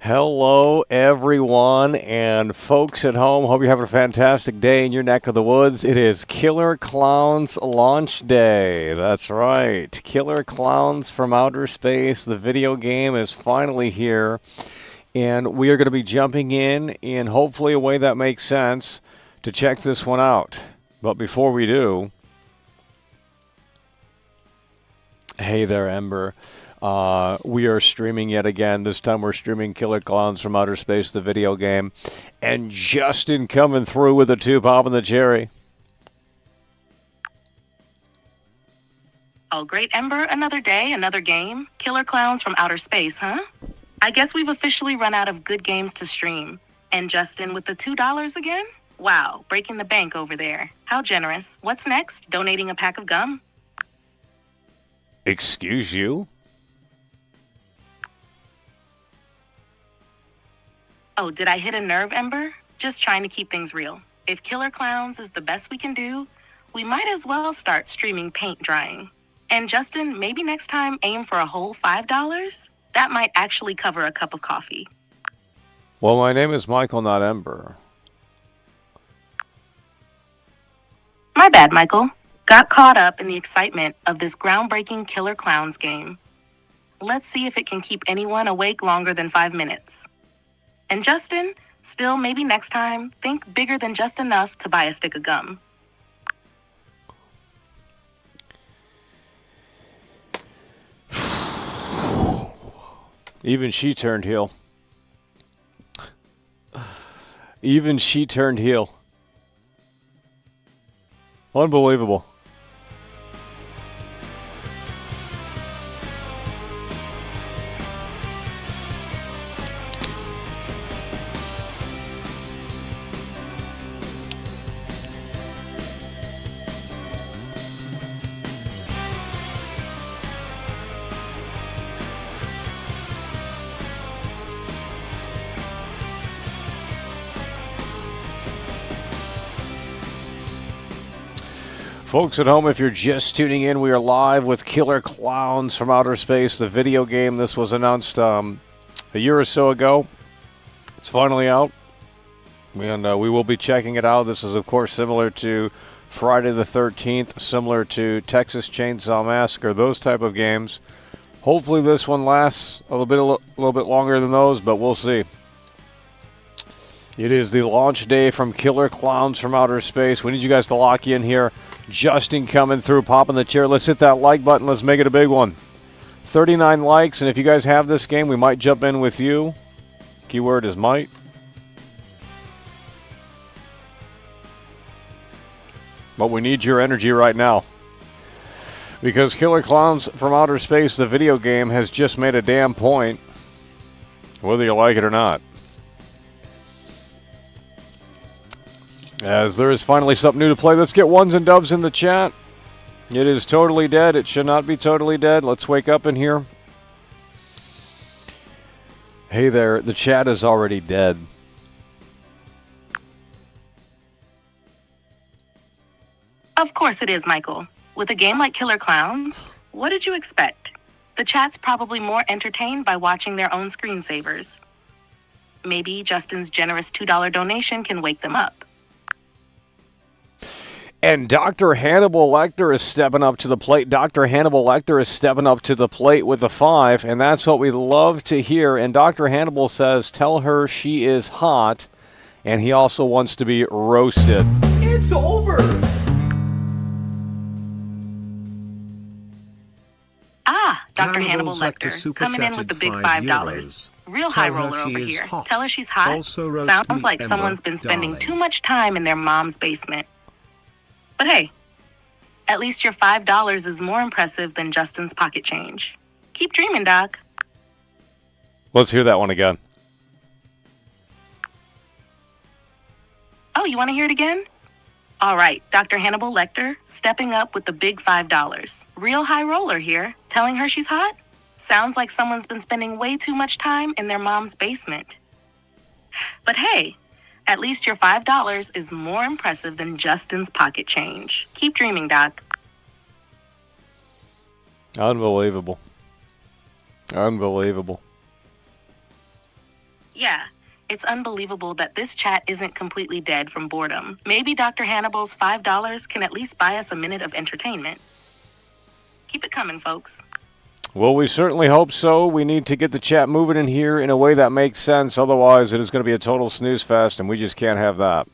Hello, everyone, and folks at home. Hope you're having a fantastic day in your neck of the woods. It is Killer Clowns launch day. That's right. Killer Clowns from Outer Space. The video game is finally here, and we are going to be jumping in hopefully a way that makes sense to check this one out. But before we do, hey there, Ember. We are streaming yet again. This time we're streaming Killer Clowns from Outer Space, the video game. And Justin coming through with a 2 popping the cherry. Oh, great, Ember. Another day, another game. Killer Clowns from Outer Space, huh? I guess we've officially run out of good games to stream. And Justin with the $2 again? Wow, breaking the bank over there. How generous. What's next? Donating a pack of gum? Excuse you? Oh, did I hit a nerve, Ember? Just trying to keep things real. If Killer Clowns is the best we can do, we might as well start streaming paint drying. And Justin, maybe next time aim for a whole $5? That might actually cover a cup of coffee. Well, my name is Michael, not Ember. My bad, Michael. Got caught up in the excitement of this groundbreaking Killer Clowns game. Let's see if it can keep anyone awake longer than 5 minutes. And Justin, still maybe next time, think bigger than just enough to buy a stick of gum. Even she turned heel. Even she turned heel. Unbelievable. Folks at home, if you're just tuning in, we are live with Killer Clowns from Outer Space, the video game. This was announced a year or so ago. It's finally out, and we will be checking it out. This is, of course, similar to Friday the 13th, similar to Texas Chainsaw Massacre, those type of games. Hopefully this one lasts a little bit longer than those, but we'll see. It is the launch day from Killer Clowns from Outer Space. We need you guys to lock in here. Justin coming through, popping the chair. Let's hit that like button. Let's make it a big one. 39 likes, and if you guys have this game, we might jump in with you. Keyword is might. But we need your energy right now. Because Killer Clowns from Outer Space, the video game, has just made a damn point, whether you like it or not. As there is finally something new to play. Let's get ones and dubs in the chat. It is totally dead. It should not be totally dead. Let's wake up in here. Hey there, the chat is already dead. Of course it is, Michael. With a game like Killer Clowns, what did you expect? The chat's probably more entertained by watching their own screensavers. Maybe Justin's generous $2 donation can wake them up. And Dr. Hannibal Lecter is stepping up to the plate. Dr. Hannibal Lecter is stepping up to the plate with a 5, and that's what we love to hear. And Dr. Hannibal says, tell her she is hot, and he also wants to be roasted. It's over! Ah, Dr. Hannibal Hannibal's Lecter, coming in with the big $5. €5. Real Tell high her roller she over is here. hot. Tell her she's hot. Also roast Sounds meat, like Ember, someone's been spending darling. too much time in their mom's basement. But hey, at least your $5 is more impressive than Justin's pocket change. Keep dreaming, Doc. Let's hear that one again. Oh, you want to hear it again? All right, Dr. Hannibal Lecter, stepping up with the big $5. Real high roller here, telling her she's hot? Sounds like someone's been spending way too much time in their mom's basement. But hey, at least your $5 is more impressive than Justin's pocket change. Keep dreaming, Doc. Unbelievable. Unbelievable. Yeah, it's unbelievable that this chat isn't completely dead from boredom. Maybe Dr. Hannibal's $5 can at least buy us a minute of entertainment. Keep it coming, folks. Well, we certainly hope so. We need to get the chat moving in here in a way that makes sense. Otherwise, it is going to be a total snooze fest, and we just can't have that.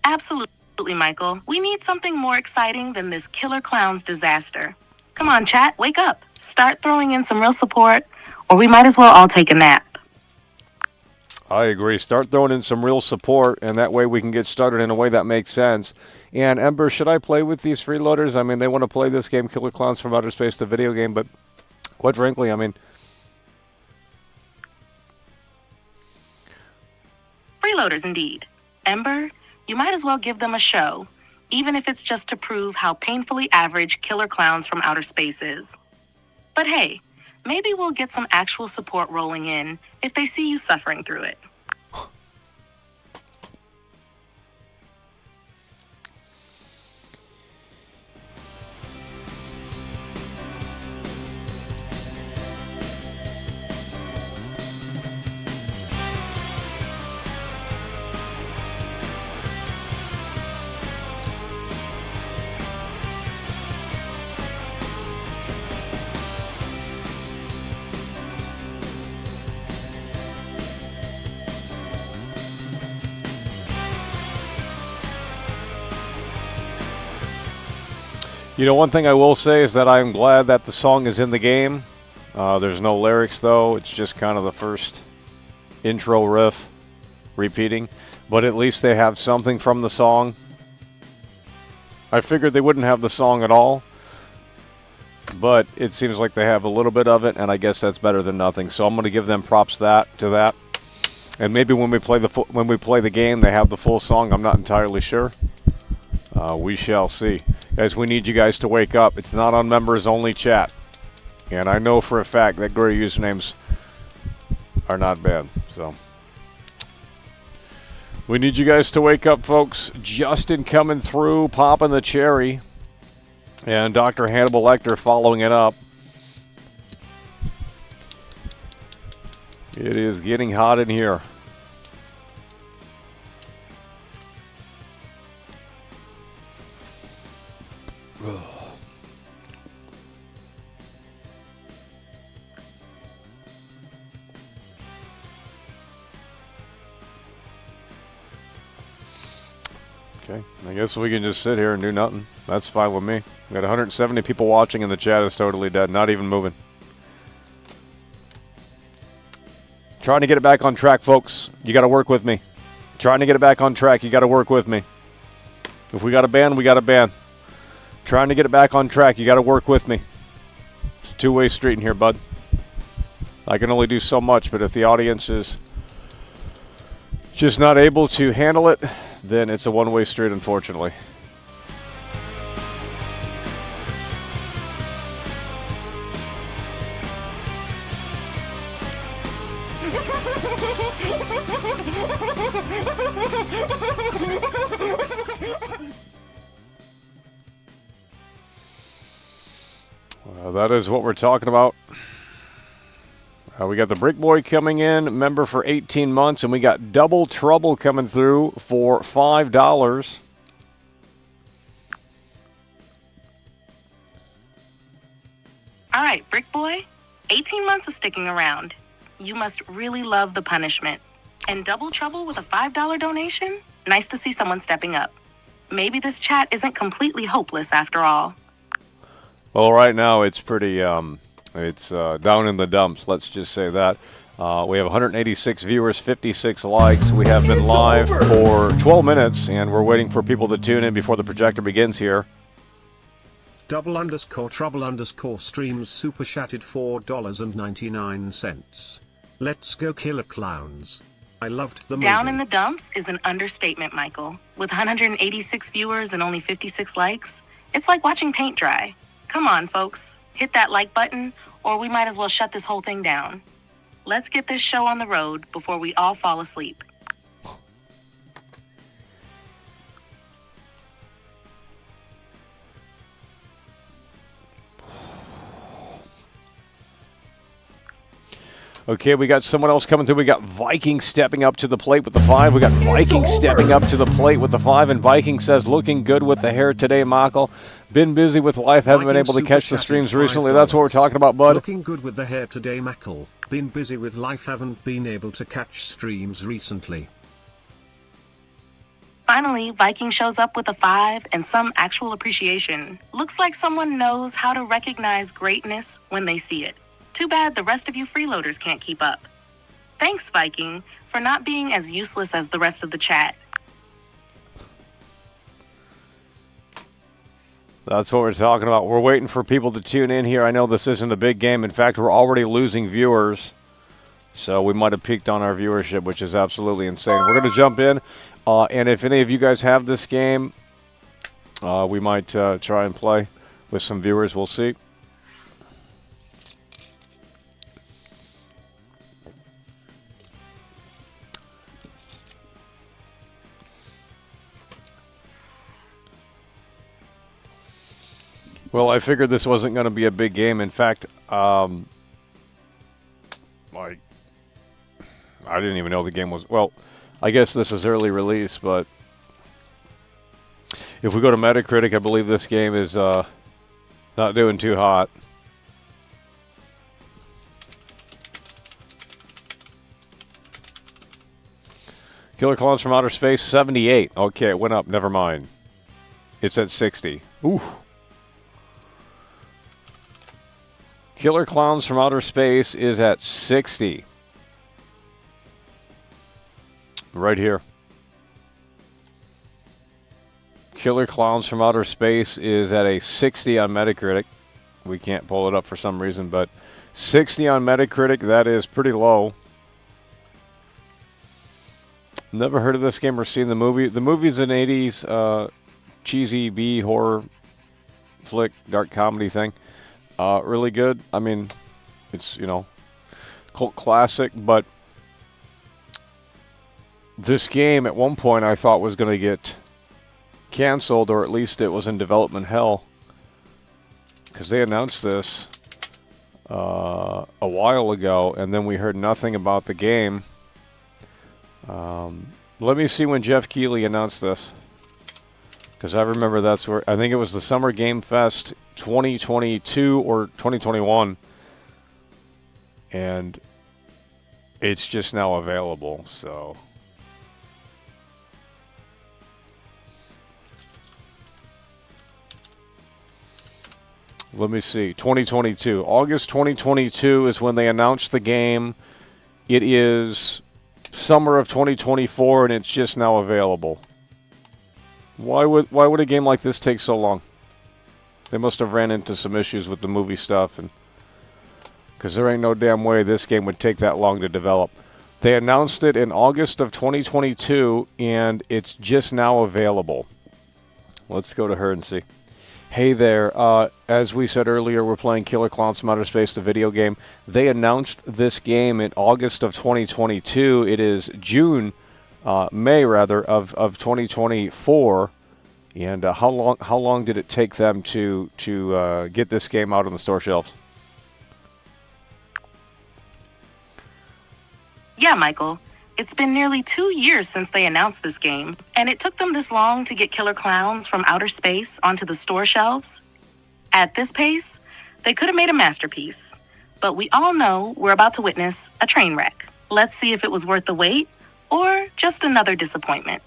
Absolutely, Michael. We need something more exciting than this Killer Clowns disaster. Come on, chat, wake up. Start throwing in some real support, or we might as well all take a nap. I agree. Start throwing in some real support, and that way we can get started in a way that makes sense. And Ember, should I play with these freeloaders? I mean, they want to play this game, Killer Clowns from Outer Space, the video game, but quite frankly, I mean... Freeloaders, indeed. Ember, you might as well give them a show, even if it's just to prove how painfully average Killer Clowns from Outer Space is. But hey, maybe we'll get some actual support rolling in if they see you suffering through it. You know, one thing I will say is that I'm glad that the song is in the game. There's no lyrics, though. It's just kind of the first intro riff repeating. But at least they have something from the song. I figured they wouldn't have the song at all. But it seems like they have a little bit of it, and I guess that's better than nothing. So I'm going to give them props to that. And maybe when we play the game, they have the full song. I'm not entirely sure. We shall see. Guys, we need you guys to wake up. It's not on members-only chat. And I know for a fact that gray usernames are not bad. So we need you guys to wake up, folks. Justin coming through, popping the cherry. And Dr. Hannibal Lecter following it up. It is getting hot in here. Okay, I guess we can just sit here and do nothing. That's fine with me. We got 170 people watching and the chat is totally dead, not even moving. Trying to get it back on track, folks. You got to work with me. Trying to get it back on track. You got to work with me. If we got a ban, we got a ban. Trying to get it back on track. You got to work with me. It's a two-way street in here, bud. I can only do so much, but if the audience is just not able to handle it, then it's a one-way street, unfortunately. That is what we're talking about. We got the Brick Boy coming in, member for 18 months, and we got Double Trouble coming through for $5. All right, Brick Boy, 18 months of sticking around. You must really love the punishment. And Double Trouble with a $5 donation? Nice to see someone stepping up. Maybe this chat isn't completely hopeless after all. Well, right now it's pretty, it's down in the dumps, let's just say that. We have 186 viewers, 56 likes. We have been live for 12 minutes, and we're waiting for people to tune in before the projector begins here. Double_trouble_ streams super chatted $4.99. Let's go Killer Clowns. I loved the movie. Down in the dumps is an understatement, Michael. With 186 viewers and only 56 likes, it's like watching paint dry. Come on, folks. Hit that like button, or we might as well shut this whole thing down. Let's get this show on the road before we all fall asleep. Okay, we got someone else coming through. We got Viking stepping up to the plate with the 5. We got Viking stepping up to the plate with the 5. And Viking says, looking good with the hair today, Michael. Been busy with life. Haven't been able to catch the streams recently. That's what we're talking about, bud. Looking good with the hair today, Michael. Been busy with life. Haven't been able to catch streams recently. Finally, Viking shows up with a 5 and some actual appreciation. Looks like someone knows how to recognize greatness when they see it. Too bad the rest of you freeloaders can't keep up. Thanks, Viking, for not being as useless as the rest of the chat. That's what we're talking about. We're waiting for people to tune in here. I know this isn't a big game. In fact, we're already losing viewers. So we might have peaked on our viewership, which is absolutely insane. We're going to jump in. And if any of you guys have this game, we might try and play with some viewers. We'll see. Well, I figured this wasn't going to be a big game. In fact, I didn't even know the game was... Well, I guess this is early release, but if we go to Metacritic, I believe this game is not doing too hot. Killer Klowns from Outer Space, 78. Okay, it went up. Never mind. It's at 60. Ooh. Killer Klowns from Outer Space is at 60. Right here. Killer Klowns from Outer Space is at a 60 on Metacritic. We can't pull it up for some reason, but 60 on Metacritic, that is pretty low. Never heard of this game or seen the movie. The movie's an 80s cheesy B horror flick, dark comedy thing. Really good. I mean, it's, cult classic, but this game at one point I thought was going to get canceled, or at least it was in development hell, because they announced this a while ago, and then we heard nothing about the game. Let me see when Jeff Keighley announced this, because I remember that's where, I think it was the Summer Game Fest 2022 or 2021, and it's just now available, so... Let me see. 2022. August 2022 is when they announced the game. It is summer of 2024, and it's just now available. Why would a game like this take so long? They must have ran into some issues with the movie stuff, and because there ain't no damn way this game would take that long to develop. They announced it in August of 2022, and it's just now available. Let's go to her and see. Hey there, as we said earlier, we're playing Killer Klowns from Outer Space, the video game. They announced this game in August of 2022. It is May of 2024. And how long did it take them to get this game out on the store shelves? Yeah, Michael. It's been nearly 2 years since they announced this game, and it took them this long to get Killer Klowns from Outer Space onto the store shelves. At this pace, they could have made a masterpiece. But we all know we're about to witness a train wreck. Let's see if it was worth the wait or just another disappointment.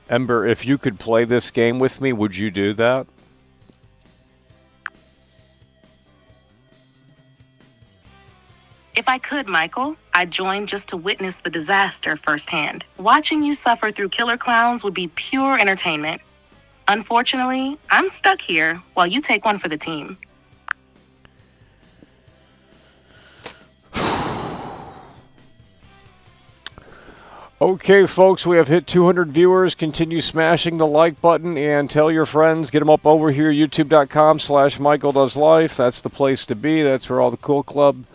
Ember, if you could play this game with me, would you do that? If I could, Michael, I'd join just to witness the disaster firsthand. Watching you suffer through Killer Klowns would be pure entertainment. Unfortunately, I'm stuck here while you take one for the team. Okay, folks, we have hit 200 viewers. Continue smashing the like button and tell your friends. Get them up over here, youtube.com/MichaelDoesLife. That's the place to be. That's where all the Cool Club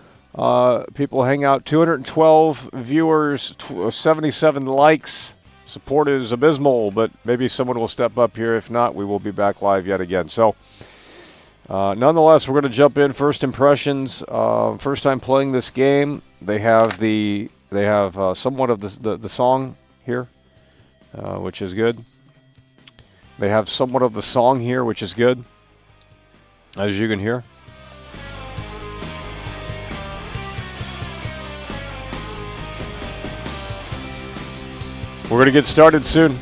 people hang out. 212 viewers, 77 likes. Support is abysmal, but maybe someone will step up here. If not, we will be back live yet again. So, Nonetheless, we're going to jump in. First impressions. First time playing this game. They have somewhat of the song here, which is good. They have somewhat of the song here, which is good, as you can hear. We're going to get started soon.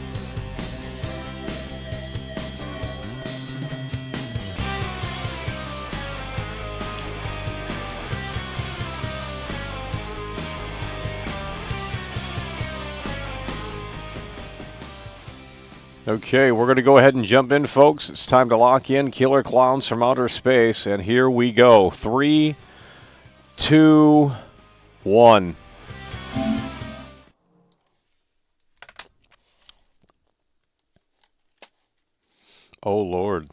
Okay, we're going to go ahead and jump in, folks. It's time to lock in Killer Clowns from Outer Space, and here we go. 3, 2, 1. Oh, Lord.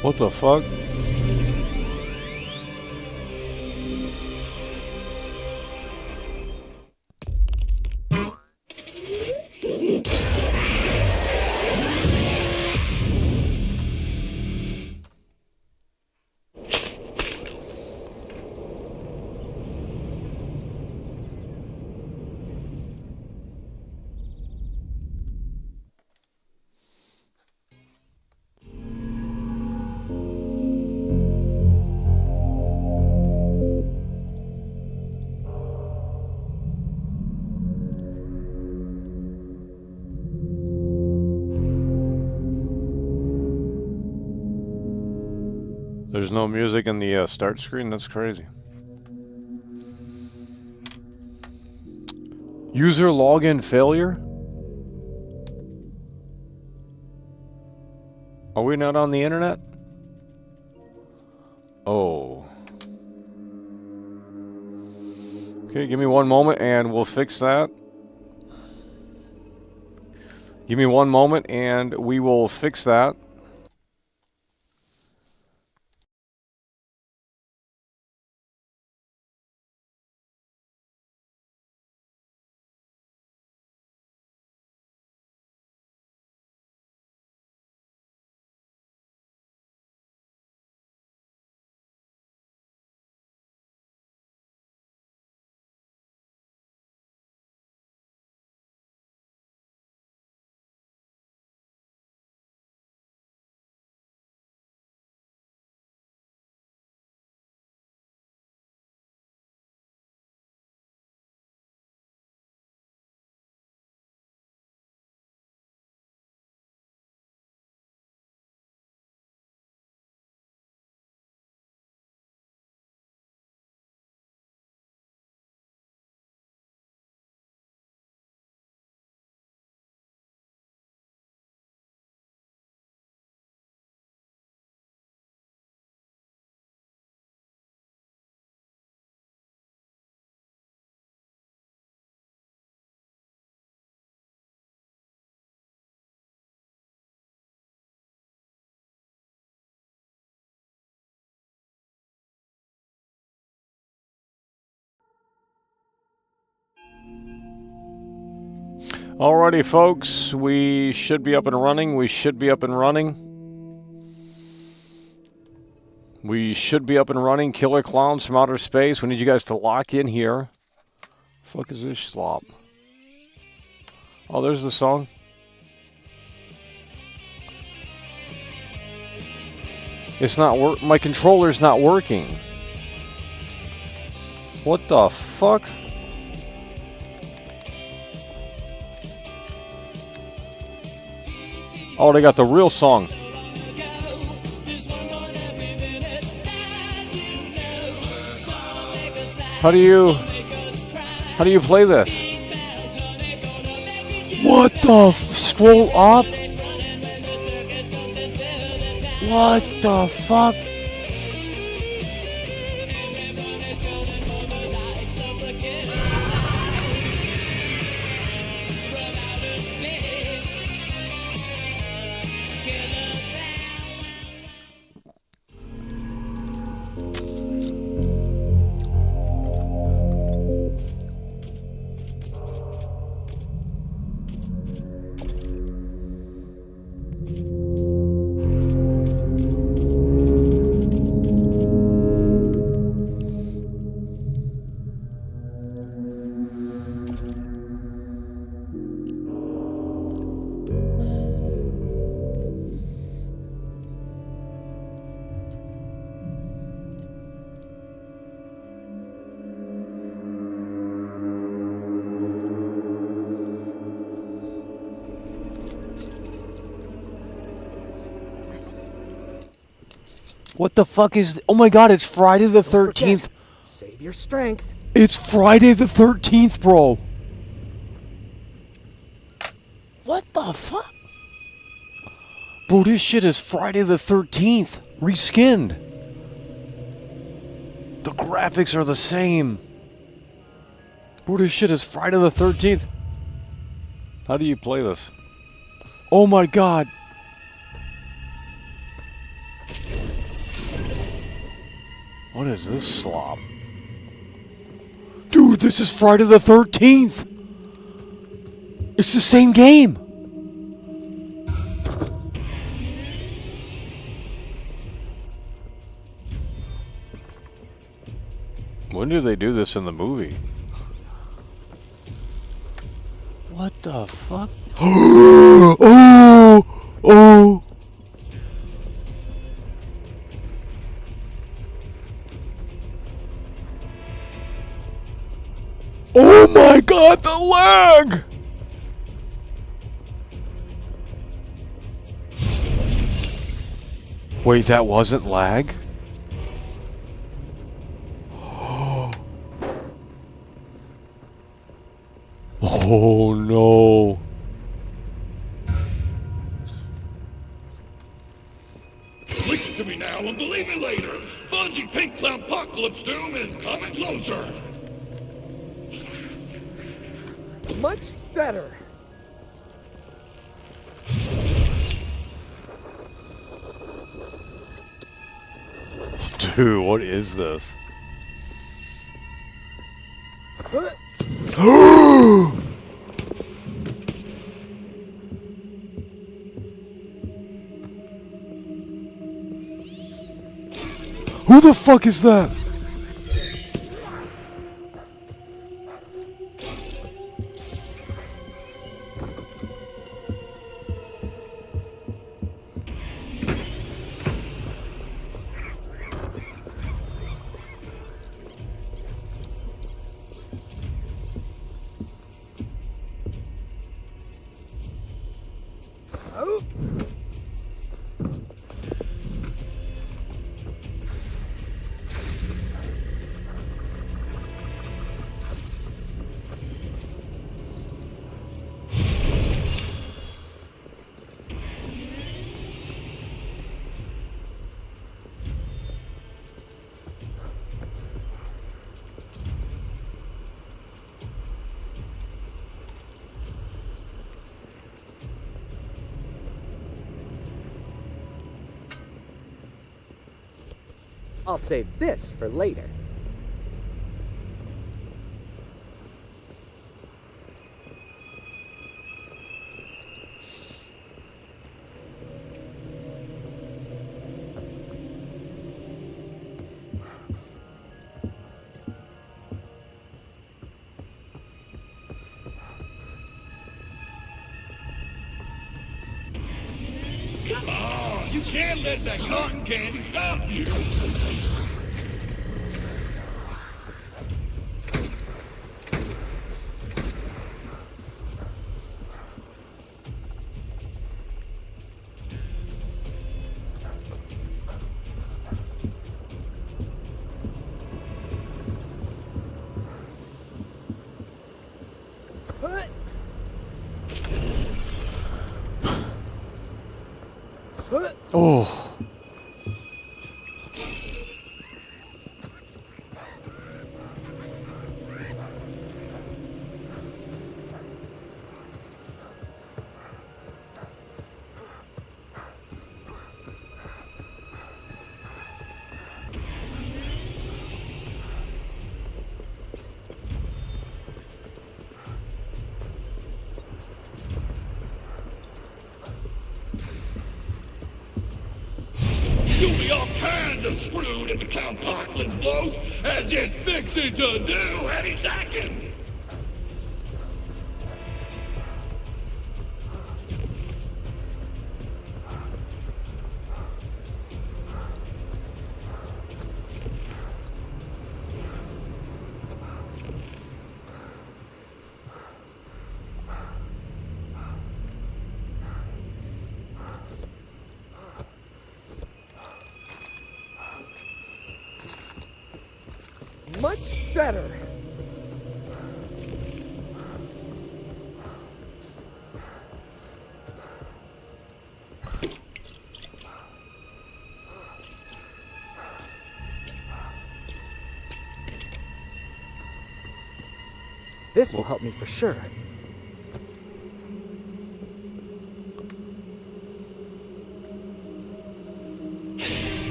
What the fuck? There's no music in the start screen? That's crazy. User login failure? Are we not on the internet? Oh. Okay, give me one moment and we'll fix that. Give me one moment and we will fix that. Alrighty, folks, we should be up and running. We should be up and running. Killer Clowns from Outer Space. We need you guys to lock in here. Fuck is this slop? Oh, there's the song. It's not my controller's not working. What the fuck? Oh, they got the real song. How do you play this? What the scroll up? What the fuck? What the fuck is... Oh my god, it's Friday the 13th. Save your strength. It's Friday the 13th, bro. What the fuck? Bro, this shit is Friday the 13th. Reskinned. The graphics are the same. Bro, this shit is Friday the 13th. How do you play this? Oh my god. What is this slop? Dude, this is Friday the 13th. It's the same game. When did they do this in the movie? What the fuck? Oh! Oh! Oh my god, the lag! Wait, that wasn't lag? Oh no. Listen to me now and believe me later. Fuzzy Pink Clown Apocalypse Doom is coming closer. Much better. Dude, what is this? Who the fuck is that? I'll save this for later. Come on, you can't let that cotton candy stop you. Oh. You'll be all kinds of screwed if the Clown Apocalypse blows, as it's fixing to do any second. Much better. This will help me for sure.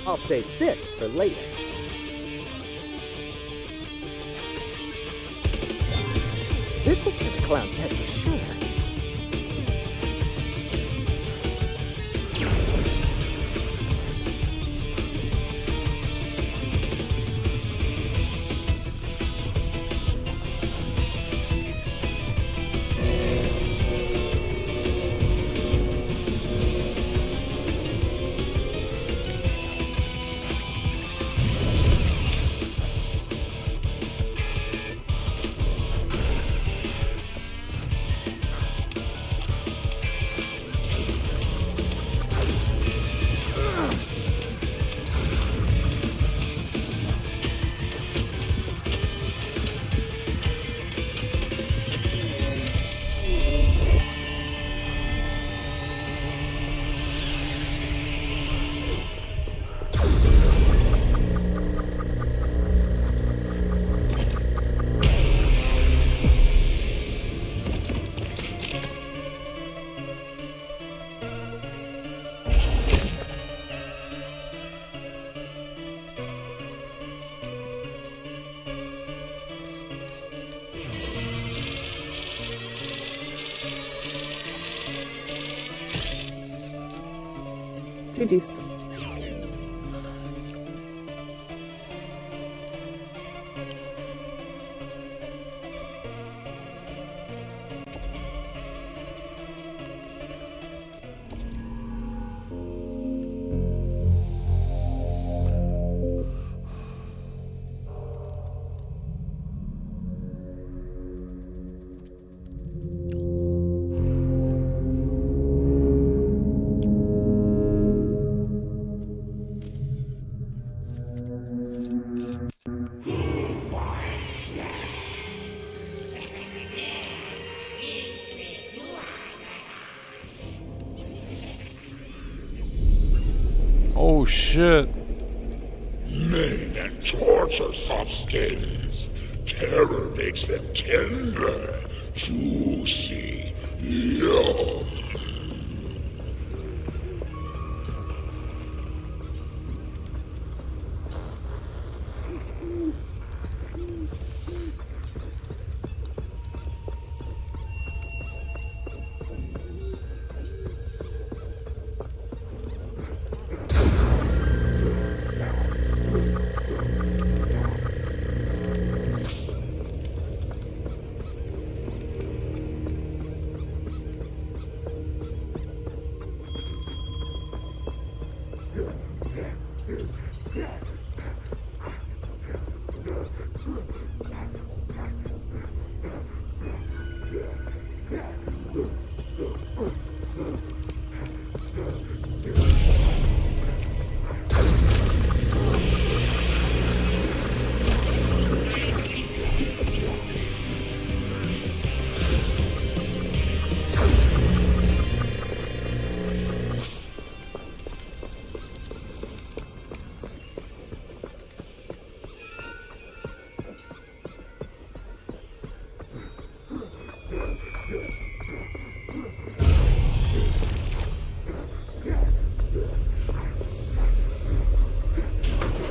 I'll save this for later. This'll turn the clown's head for sure. GG's. Oh shit. Maim and torture soft skins. Terror makes them tender, juicy, yum.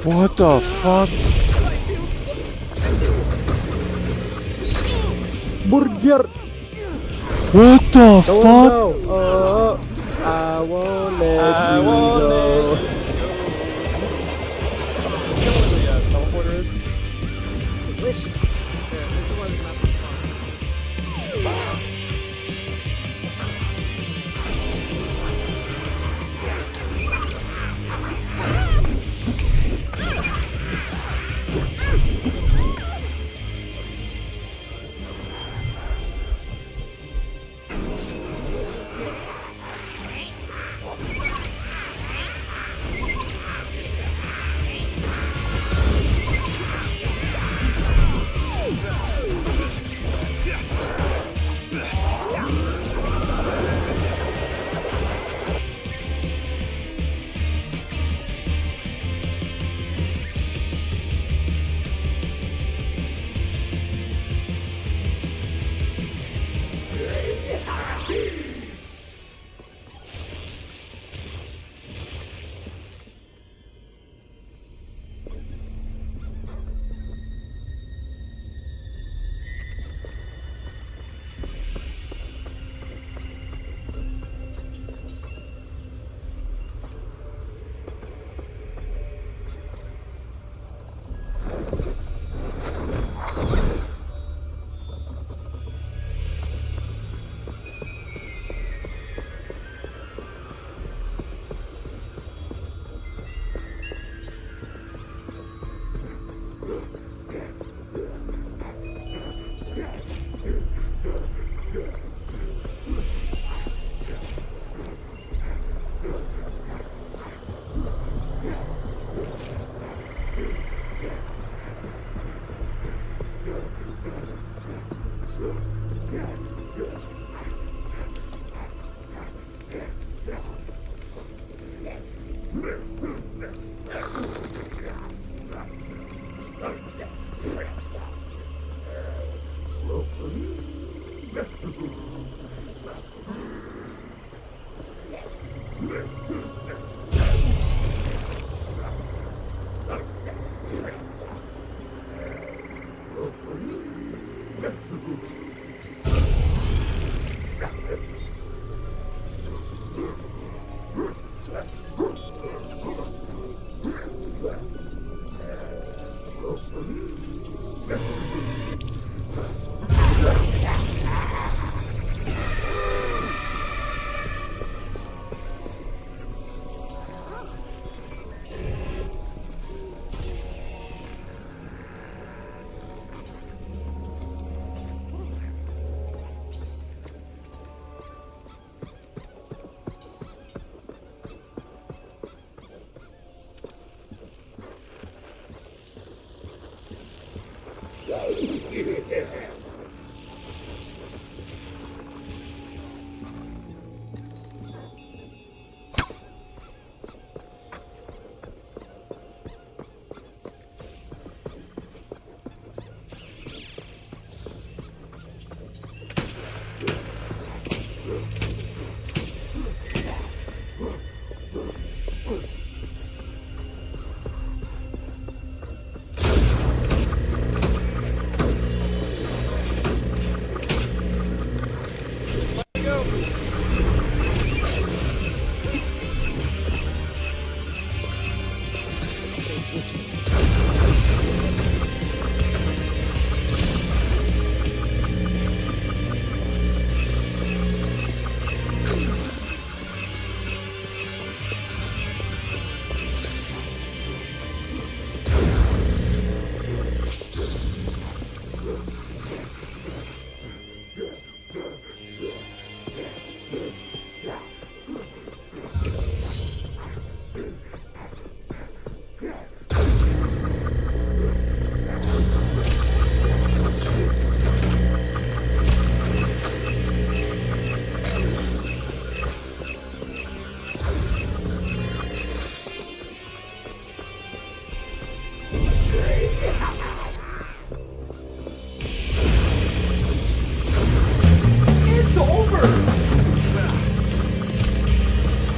What the fuck? Burger! What the fuck? No! I won't let you go. Teleporter is? Delicious.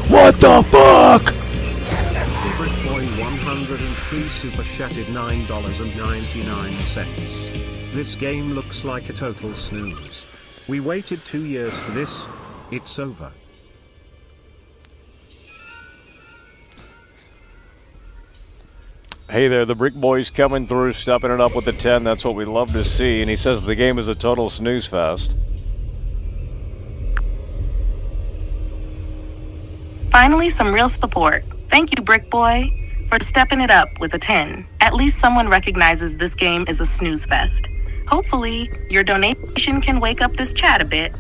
What the fuck? Brickboy 103 super chatted $9.99. This game looks like a total snooze. We waited 2 years for this. It's over. Hey there, the Brick Boy's coming through, stepping it up with the 10. That's what we love to see. And he says the game is a total snooze fest. Finally, some real support. Thank you, Brick Boy, for stepping it up with a 10. At least someone recognizes this game is a snooze fest. Hopefully, your donation can wake up this chat a bit.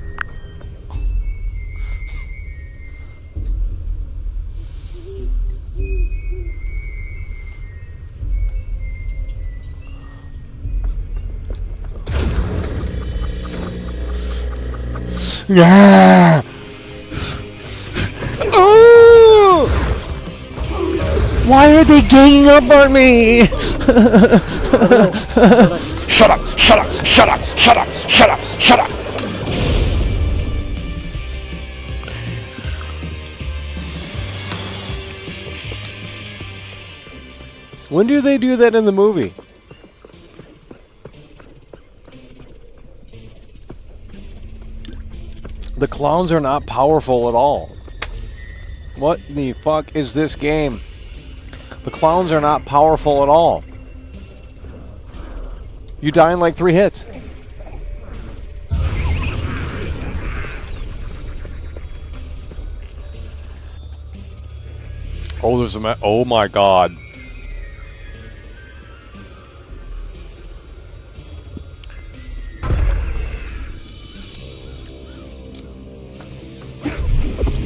Yeah! Oh! Why are they ganging up on me? Shut up! Shut up! Shut up! Shut up! Shut up! Shut up! When do they do that in the movie? The clowns are not powerful at all. What the fuck is this game? The clowns are not powerful at all. You die in like 3 hits. Oh, there's a oh my god.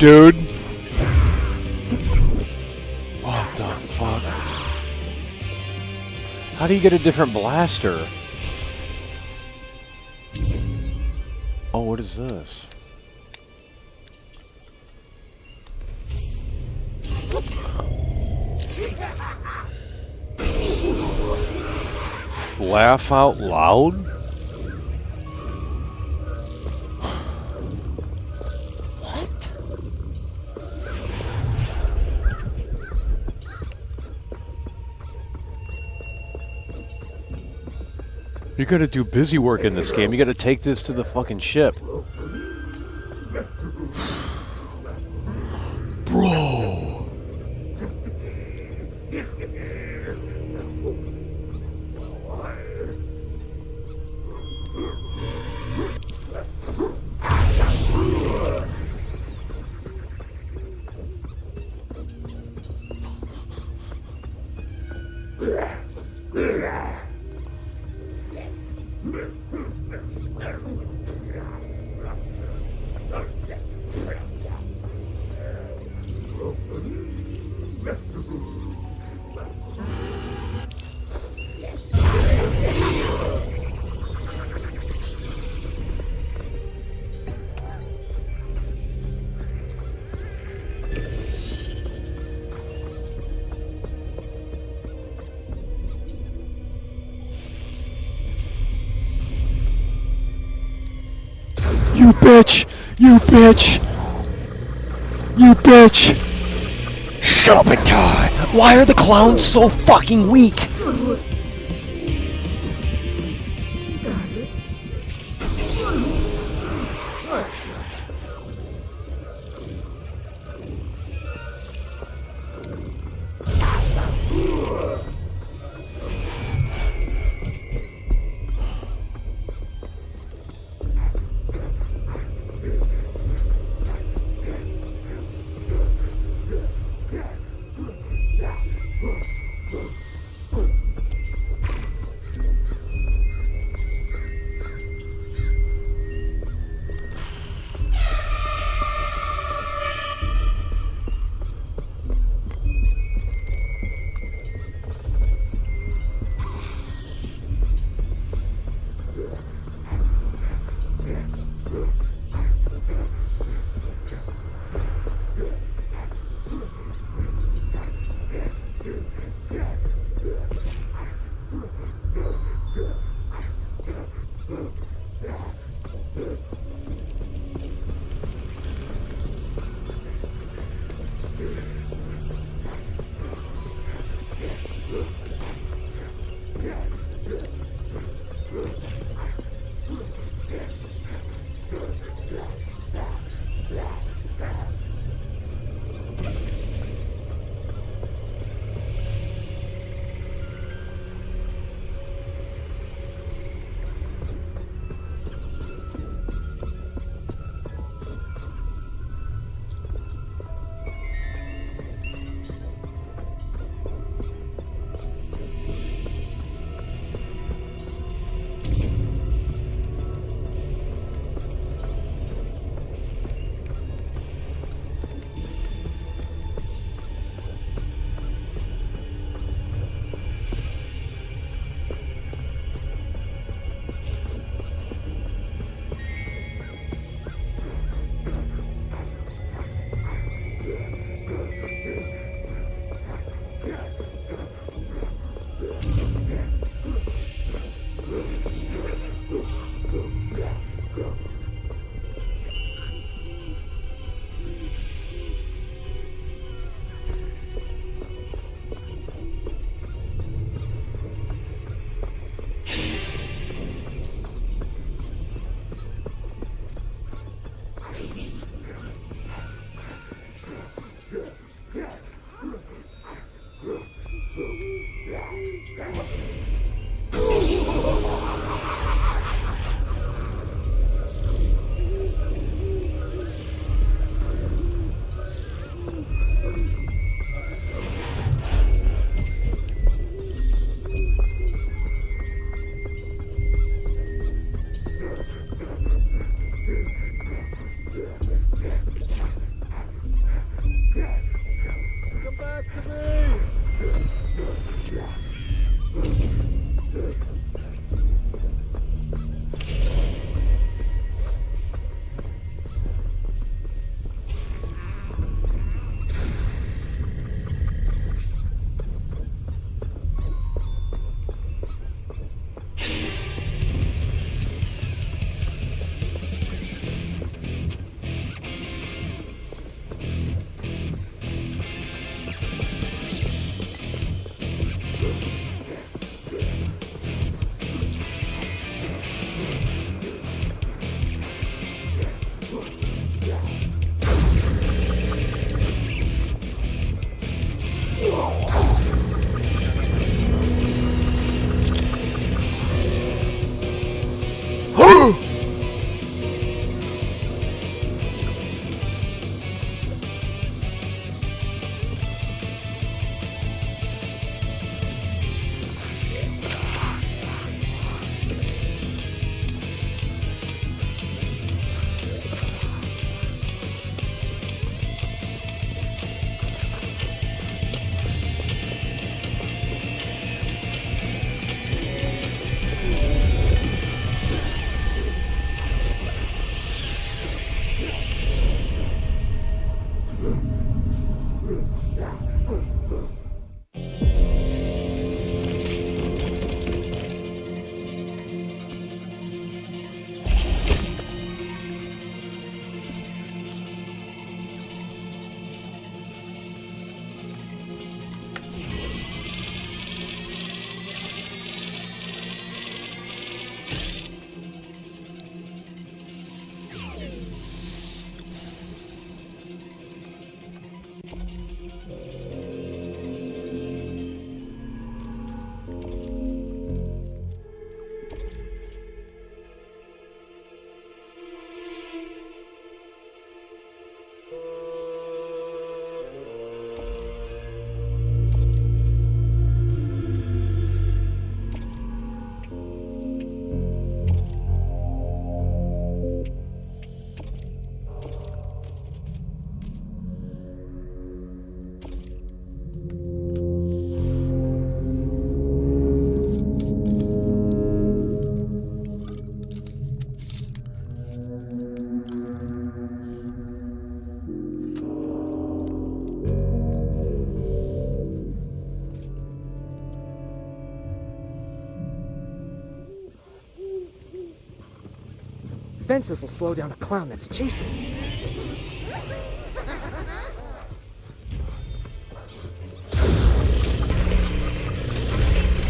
Dude. What the fuck? How do you get a different blaster? Oh, what is this? Laugh out loud? You gotta do busy work in this game. You gotta take this to the fucking ship. Bro. You bitch! You bitch! You bitch! Shut up and die! Why are the clowns so fucking weak? defenses will slow down a clown that's chasing me.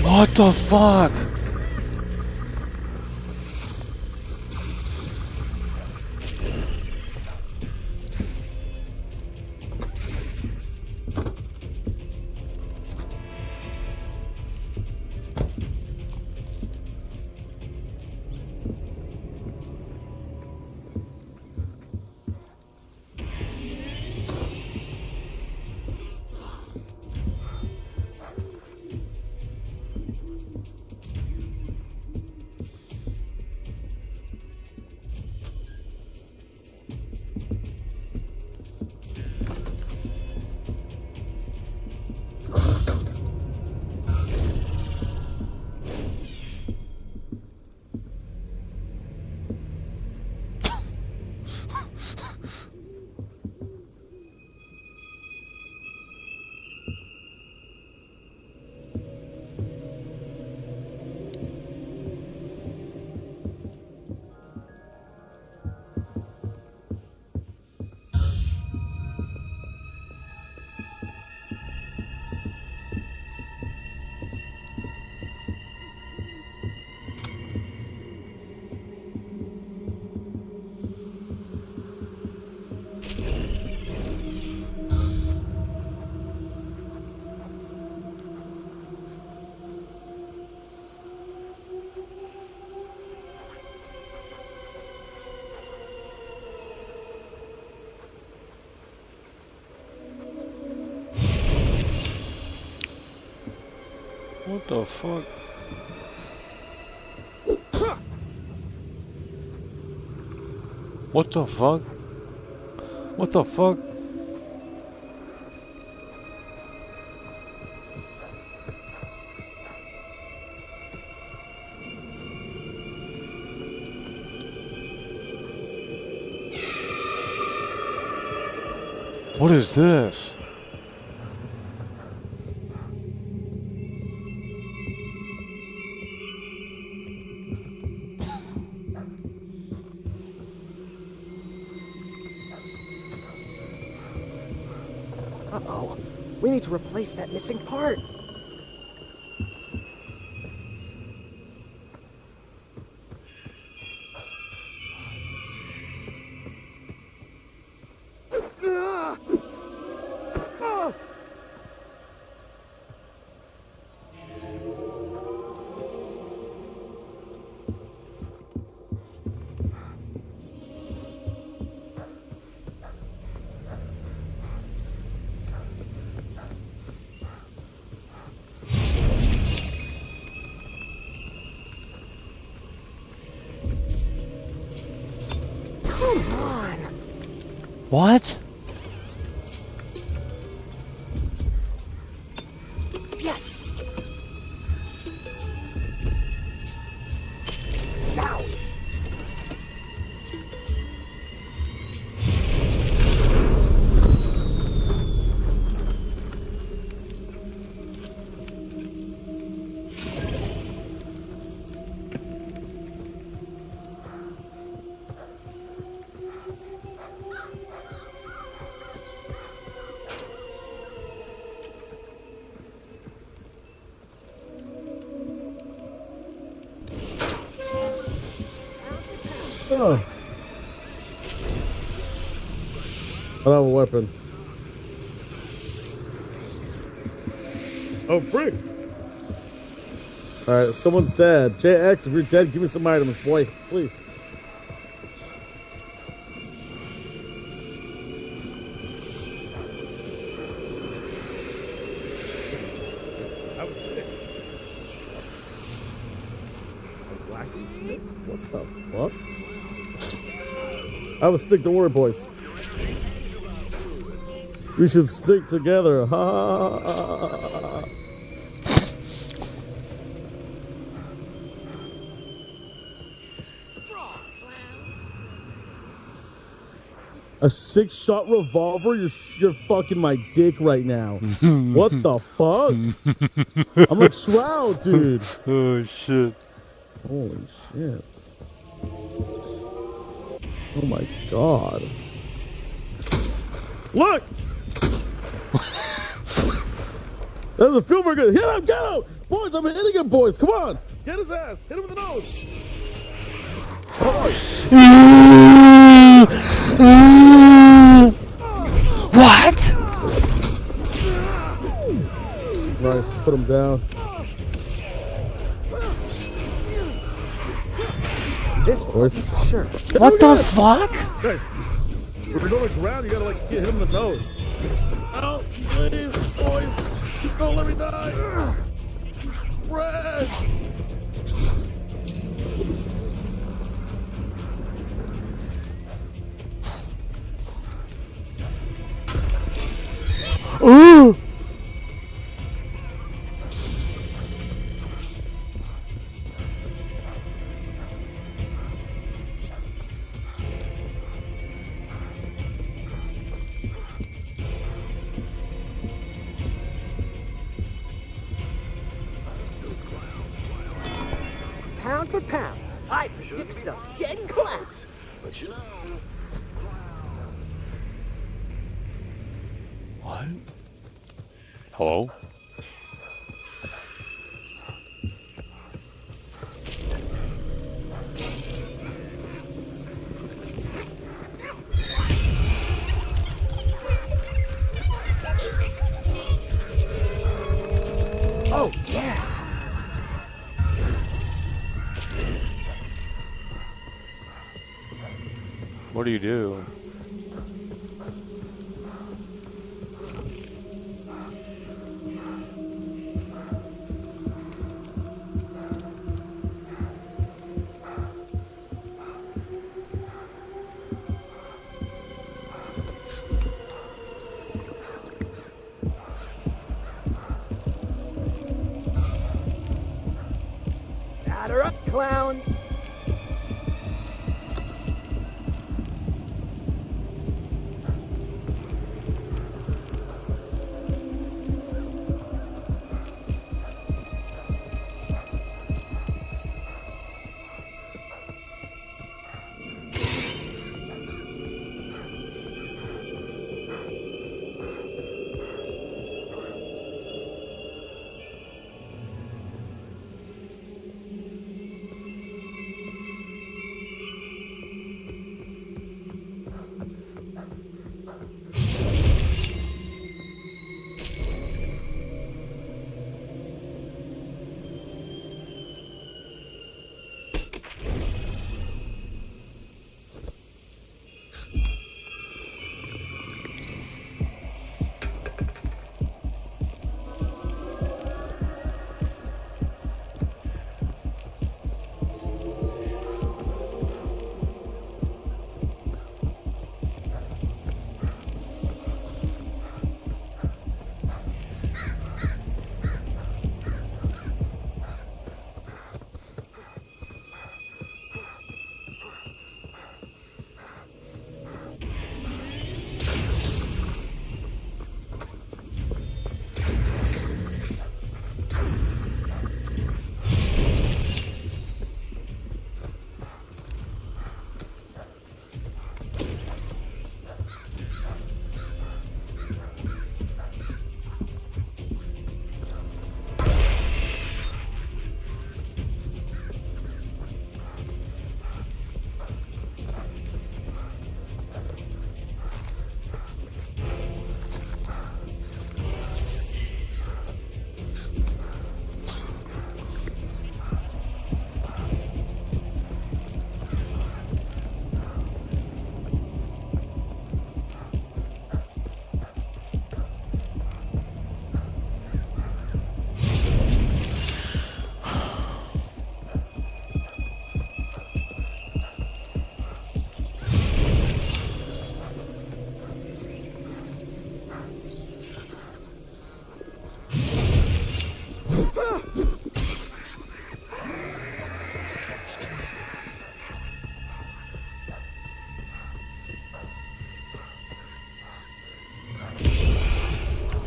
What the fuck? What the fuck? What the fuck? What the fuck? What is this? Uh-oh. We need to replace that missing part. Come on. What? Yes. Zowie. Oh. I don't have a weapon. Oh, frick. Alright, someone's dead. JX, if you're dead, give me some items, boy. Please. I was sick. A whacking stick? What the fuck? I have a stick, don't worry, boys. We should stick together. Ha ha ha ha. A 6-shot revolver? You're fucking my dick right now. What the fuck? I'm like Shroud, dude. Oh shit. Holy shit. Oh my god. Look! That doesn't feel very good. Hit him! Get him! Boys, I'm hitting him, boys. Come on! Get his ass! Hit him in the nose! What? Nice. Put him down. This Boys. one, sure. What the fuck? Hey, if you're on the ground, you gotta like hit him in the nose. Out, please, boys. Don't let me die. Friends. Ooh! Pound for pound, I predict some dead clowns. What? Hello? Oh, yeah. What do you do? Batter up, clowns.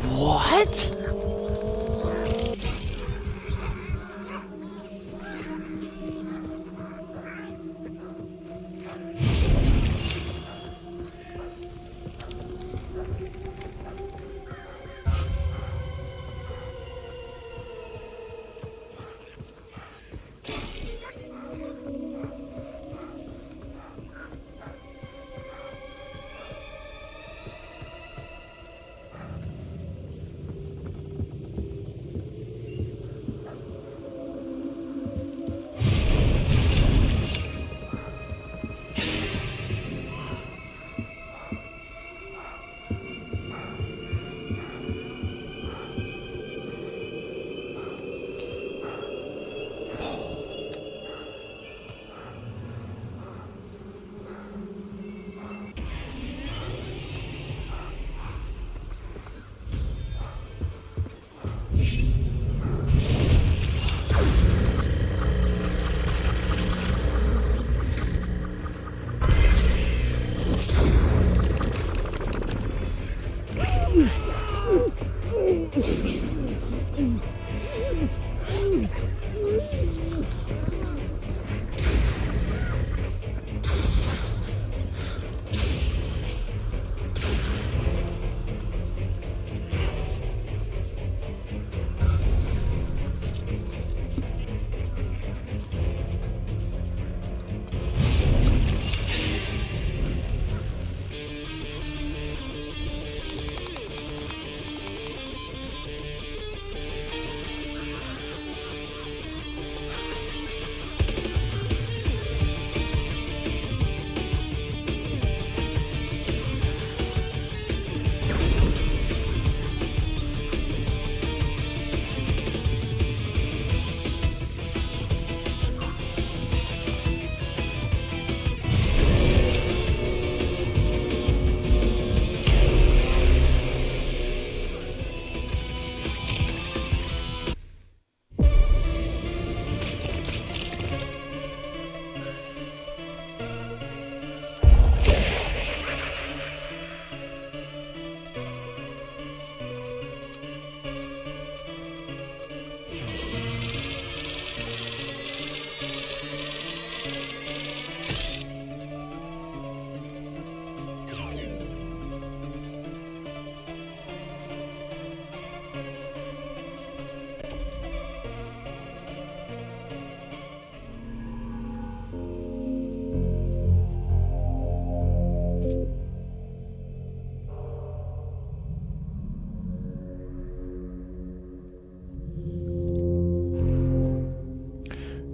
What?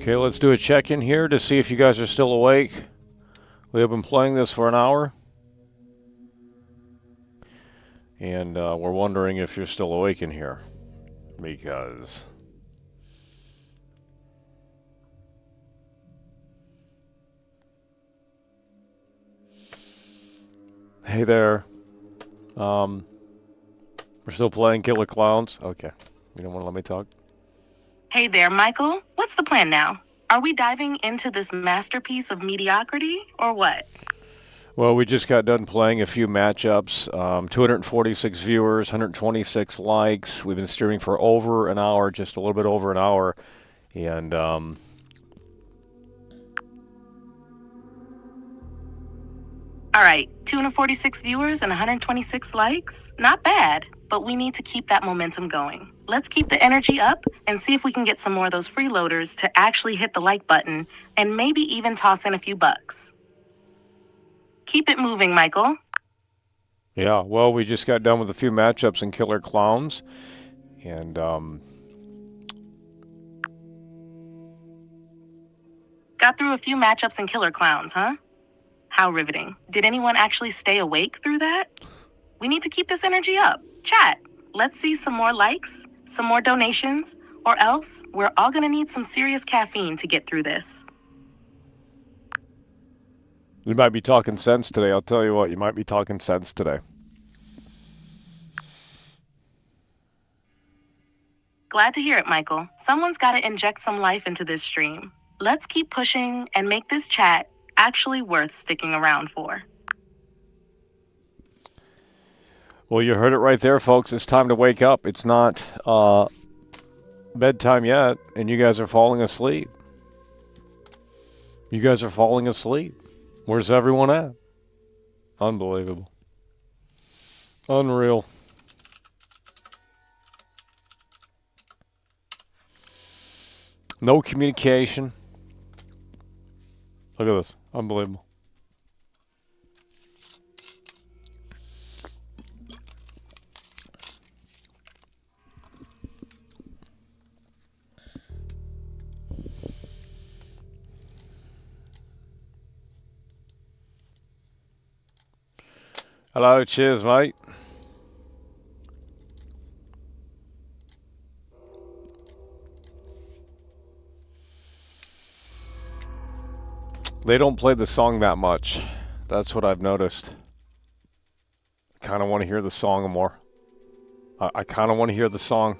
Okay, let's do a check-in here to see if you guys are still awake. We have been playing this for an hour. And we're wondering if you're still awake in here. Because... Hey there. We're still playing Killer Clowns. Okay. You don't want to let me talk? Hey there, Michael. What's the plan now? Are we diving into this masterpiece of mediocrity, or what? Well, we just got done playing a few matchups. 246 viewers, 126 likes. We've been streaming for over an hour, just a little bit over an hour. And, All right, 246 viewers and 126 likes? Not bad, but we need to keep that momentum going. Let's keep the energy up and see if we can get some more of those freeloaders to actually hit the like button and maybe even toss in a few bucks. Keep it moving, Michael. yeah, well, we just got done with a few matchups in Killer Clowns. And, Got through a few matchups in Killer Clowns, huh? How riveting. Did anyone actually stay awake through that? We need to keep this energy up. Chat, let's see some more likes, some more donations, or else we're all gonna need some serious caffeine to get through this. you might be talking sense today. I'll tell you what, you might be talking sense today. Glad to hear it, Michael. Someone's gotta inject some life into this stream. Let's keep pushing and make this chat actually worth sticking around for. Well, you heard it right there, folks. It's time to wake up. It's not bedtime yet, and you guys are falling asleep. You guys are falling asleep. Where's everyone at? Unbelievable. Unreal. No communication. Look at this. Unbelievable. Hello, cheers, mate. They don't play the song that much. That's what I've noticed. I kind of want to hear the song more. I kind of want to hear the song.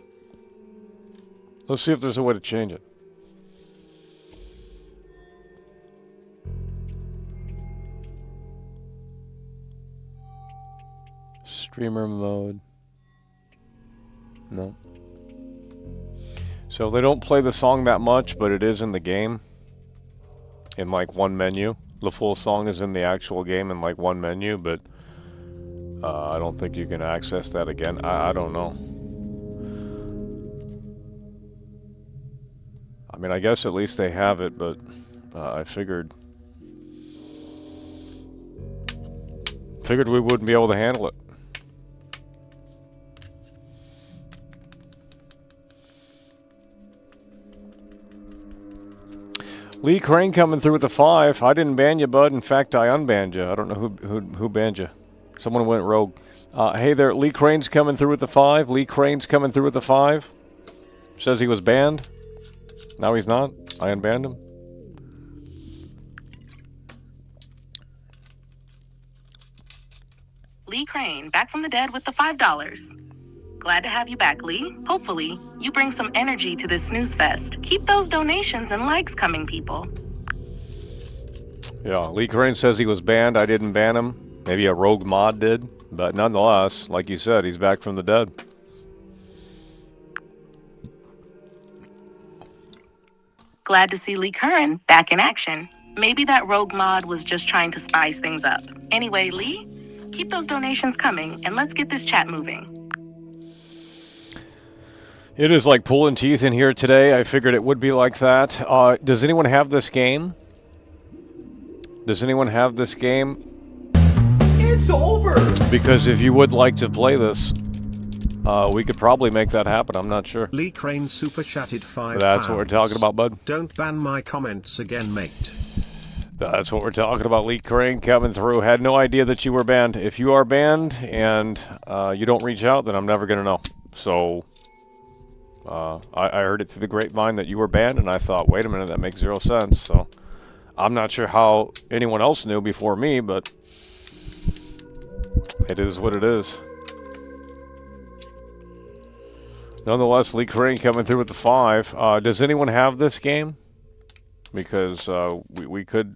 Let's see if there's a way to change it. Streamer mode. No. So they don't play the song that much, but it is in the game. In like one menu. The full song is in the actual game in like one menu, but I don't think you can access that again. I don't know. I mean, I guess at least they have it, but I figured we wouldn't be able to handle it. Lee Crane coming through with the 5. I didn't ban you, bud. In fact, I unbanned you. I don't know who banned you. Someone went rogue. Hey there, Lee Crane's coming through with the 5. Lee Crane's coming through with the 5. Says he was banned. Now he's not. I unbanned him. Lee Crane, back from the dead with the $5. Glad to have you back, Lee. Hopefully, you bring some energy to this snooze fest. Keep those donations and likes coming, people. Yeah, Lee Crane says he was banned. I didn't ban him. Maybe a rogue mod did. But nonetheless, like you said, he's back from the dead. Glad to see Lee Curran back in action. Maybe that rogue mod was just trying to spice things up. Anyway, Lee, keep those donations coming and let's get this chat moving. It is like pulling teeth in here today. I figured it would be like that. Does anyone have this game? Does anyone have this game? It's over! Because if you would like to play this, We could probably make that happen. I'm not sure. Lee Crane super chatted £5. That's what we're talking about, bud. Don't ban my comments again, mate. That's what we're talking about. Lee Crane coming through. Had no idea that you were banned. If you are banned and you don't reach out, then I'm never going to know. So I heard it through the grapevine that you were banned, and I thought, wait a minute, that makes 0 sense. So I'm not sure how anyone else knew before me, but it is what it is. Nonetheless, Lee Crane coming through with the 5. Does anyone have this game? Because we could,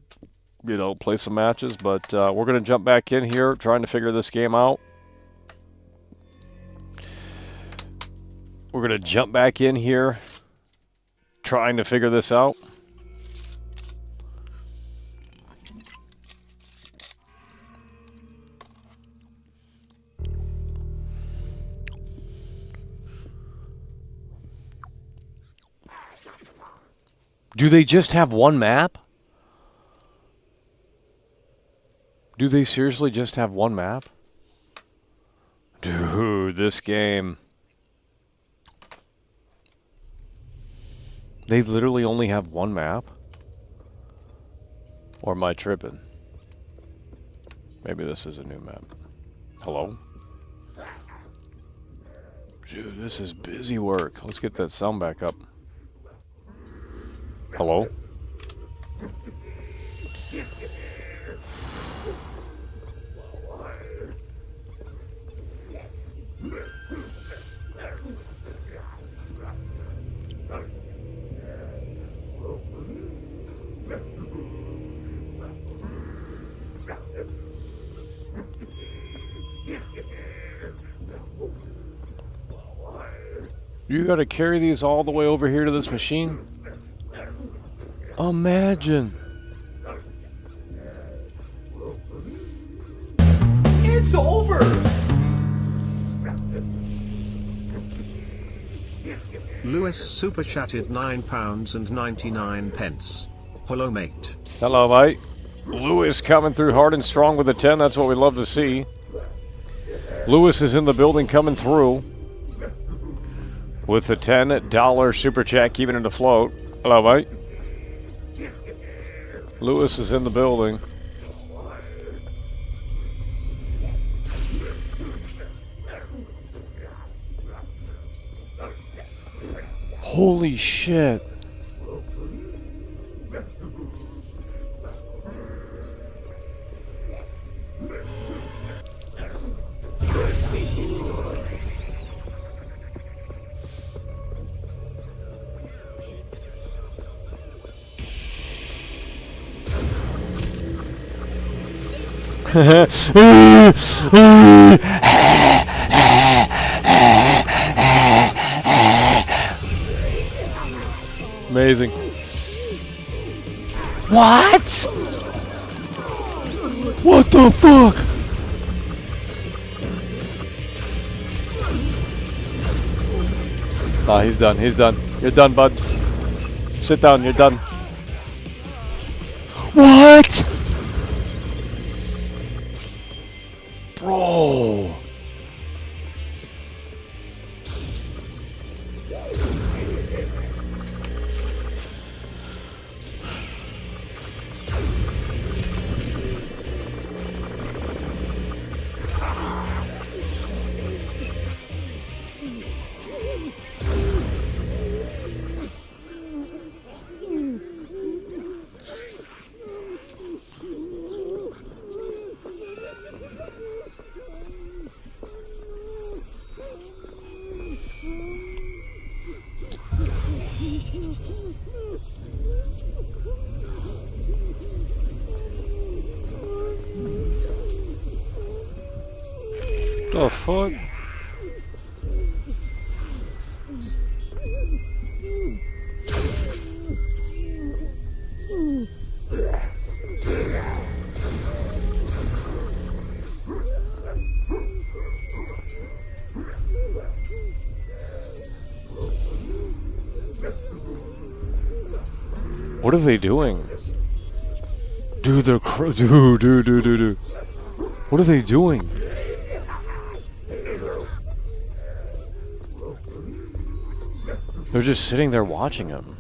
you know, play some matches, but we're going to jump back in here trying to figure this game out. We're going to jump back in here trying to figure this out. Do they just have one map? Do they seriously just have one map? Dude, this game. They literally only have one map? Or am I tripping? Maybe this is a new map. Hello? Dude, this is busy work. Let's get that sound back up. Hello? You gotta carry these all the way over here to this machine? Imagine. It's over! Lewis super chatted £9.99. Hello, mate. Hello, mate. Lewis coming through hard and strong with a 10. That's what we love to see. Lewis is in the building coming through with the $10 super chat, keeping it afloat. Hello, mate. Lewis is in the building. Holy shit. Amazing. What? What the fuck? Ah, he's done. He's done. You're done, bud. Sit down. You're done. What? Bro. The fuck? What are they doing? Dude, they're dude. What are they doing? They're just sitting there watching him.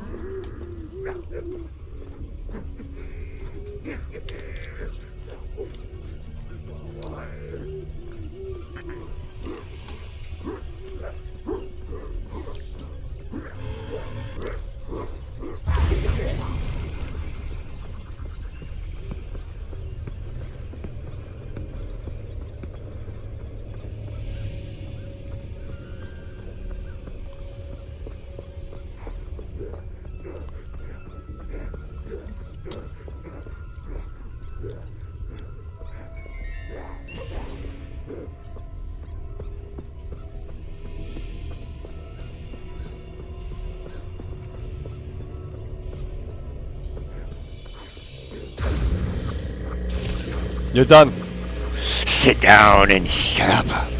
You're done. Sit down and shut up.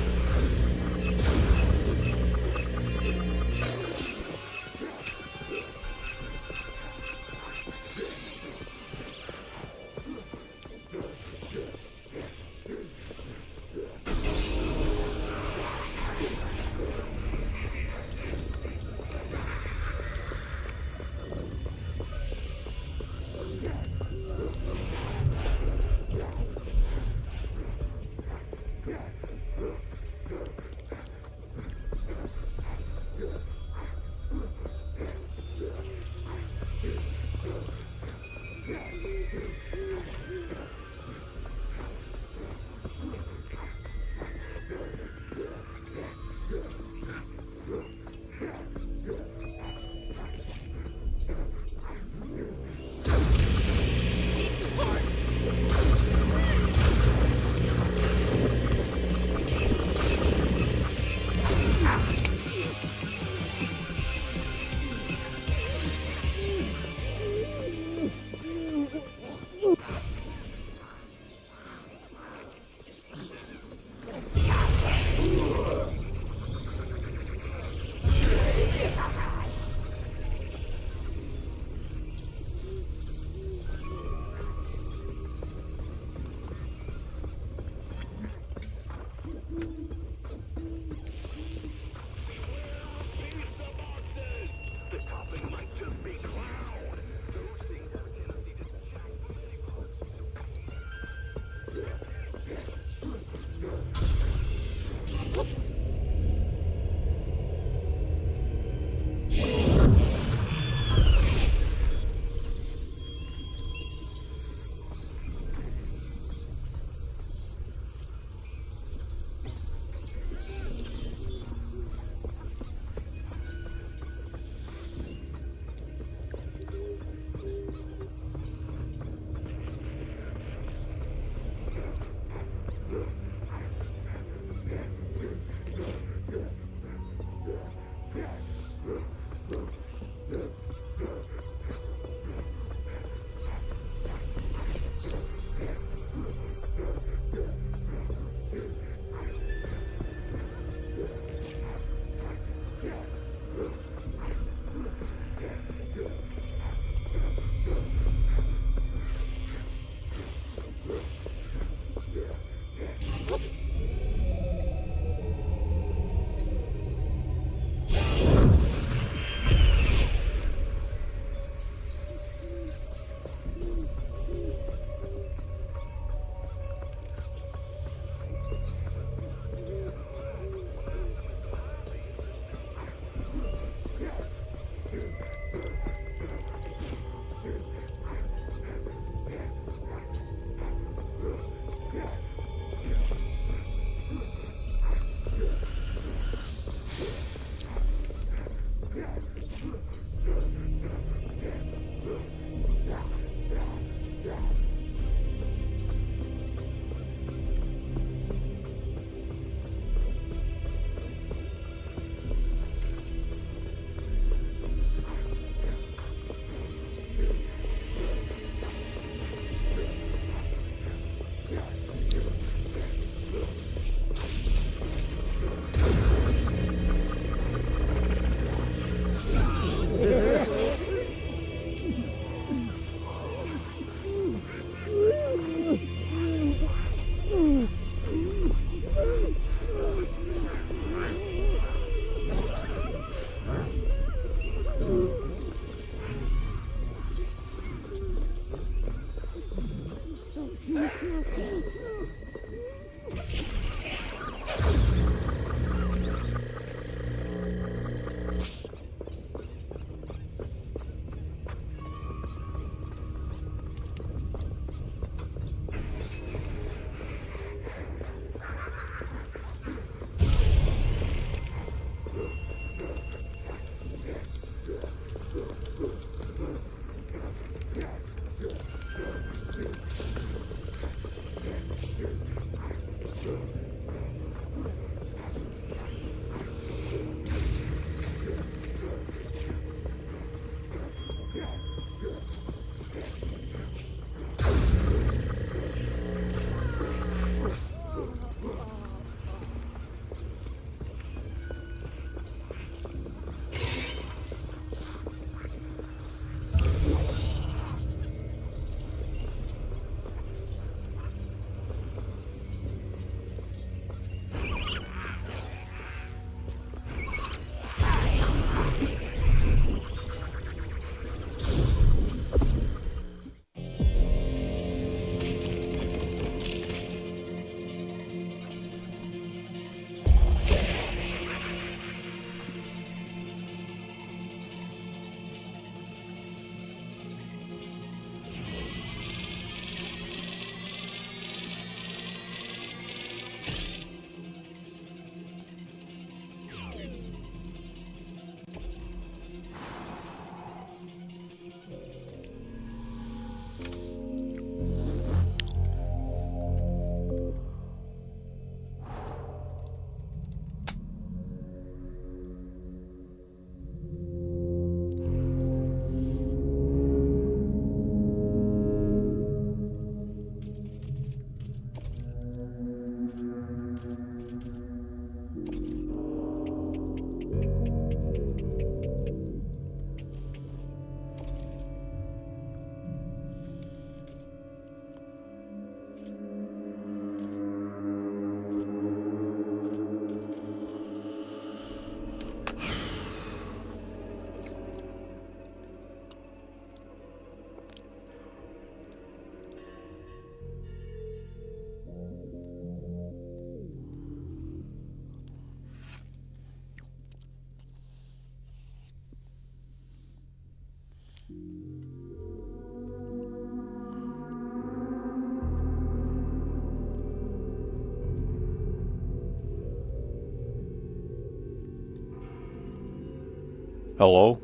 Hello?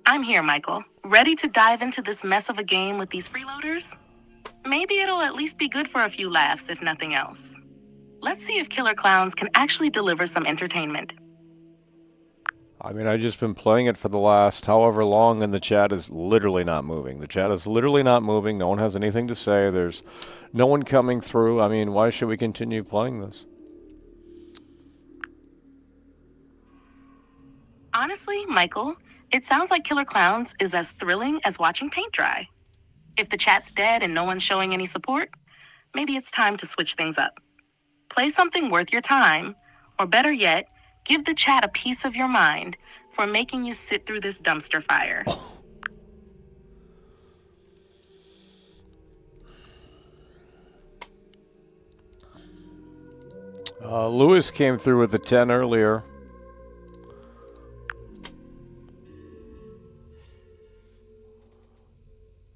I'm here, Michael. Ready to dive into this mess of a game with these freeloaders? Maybe it'll at least be good for a few laughs, if nothing else. Let's see if Killer Clowns can actually deliver some entertainment. I mean, I've just been playing it for the last however long, and the chat is literally not moving. The chat is literally not moving. No one has anything to say. There's no one coming through. I mean, why should we continue playing this? Honestly, Michael, it sounds like Killer Clowns is as thrilling as watching paint dry. If the chat's dead and no one's showing any support, maybe it's time to switch things up. Play something worth your time, or better yet, give the chat a piece of your mind for making you sit through this dumpster fire. Lewis came through with the 10 earlier.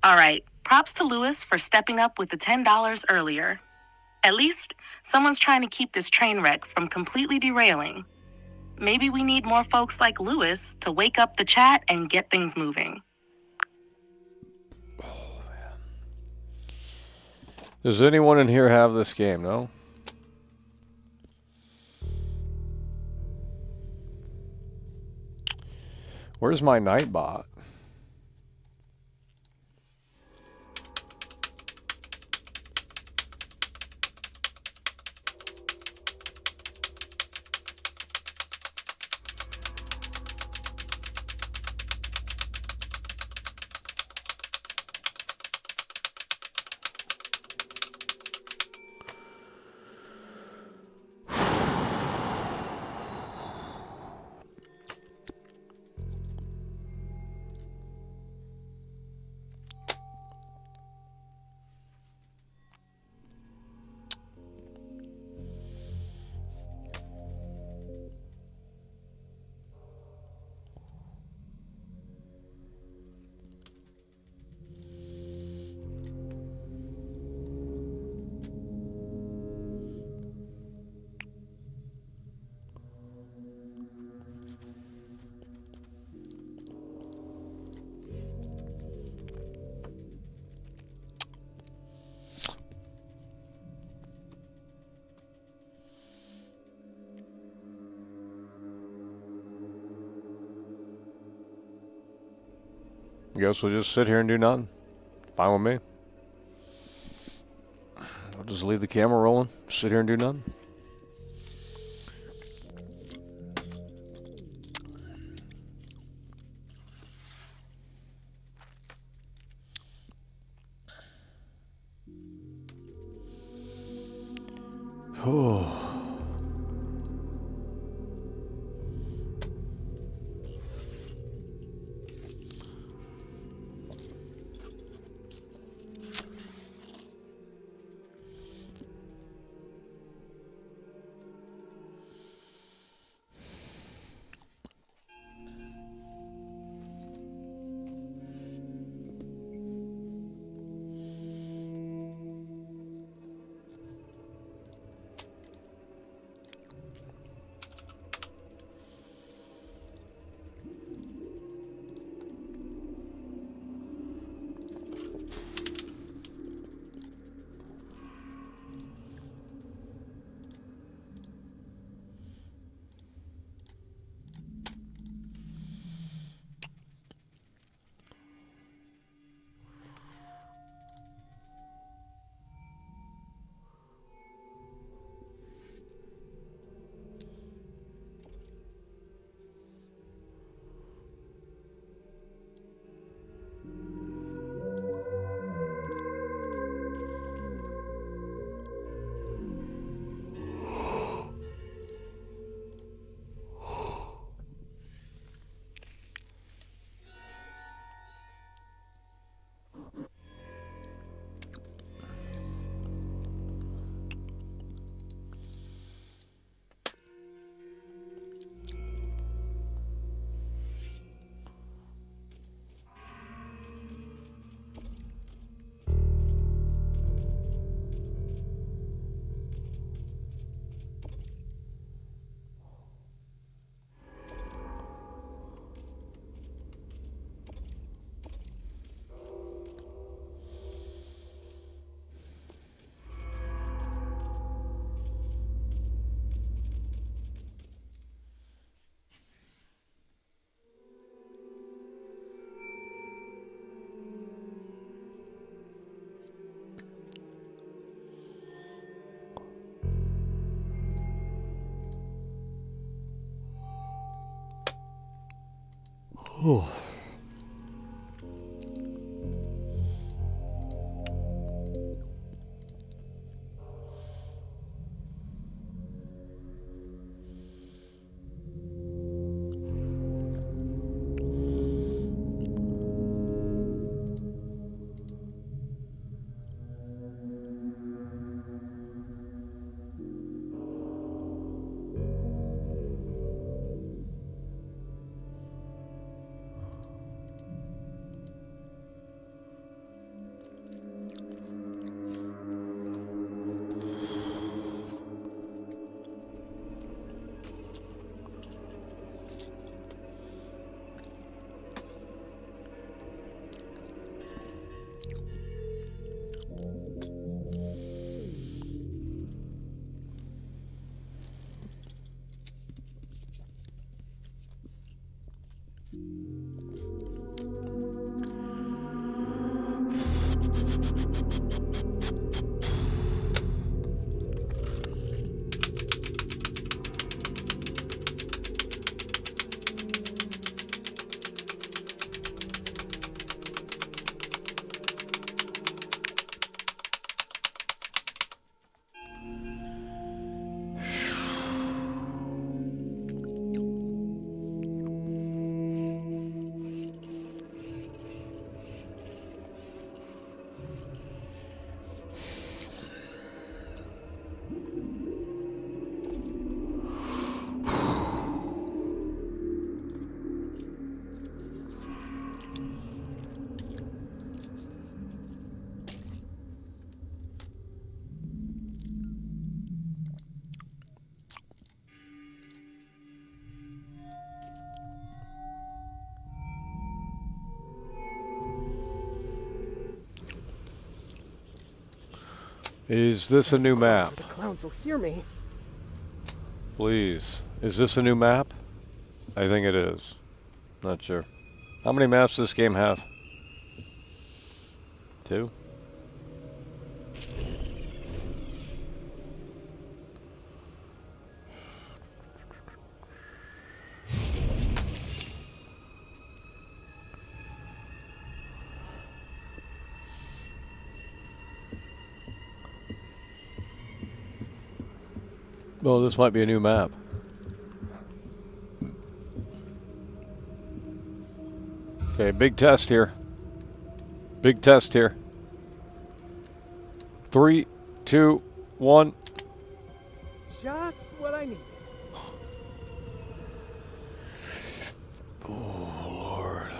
All right, props to Lewis for stepping up with the $10 earlier. At least, someone's trying to keep this train wreck from completely derailing. Maybe we need more folks like Lewis to wake up the chat and get things moving. Oh, man. Does anyone in here have this game, no? Where's my Nightbot? I guess we'll just sit here and do nothing. Fine with me. I'll just leave the camera rolling, sit here and do nothing. Oh. Is this a new map? The clowns will hear me. Please. Is this a new map? I think it is. Not sure. How many maps does this game have? 2? Well, this might be a new map. Okay, big test here. Big test here. 3, 2, 1. Just what I need. Oh, Lord.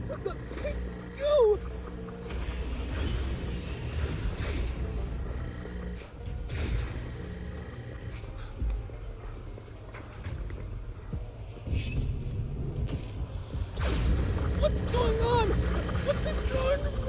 You! What's going on? What's it doing to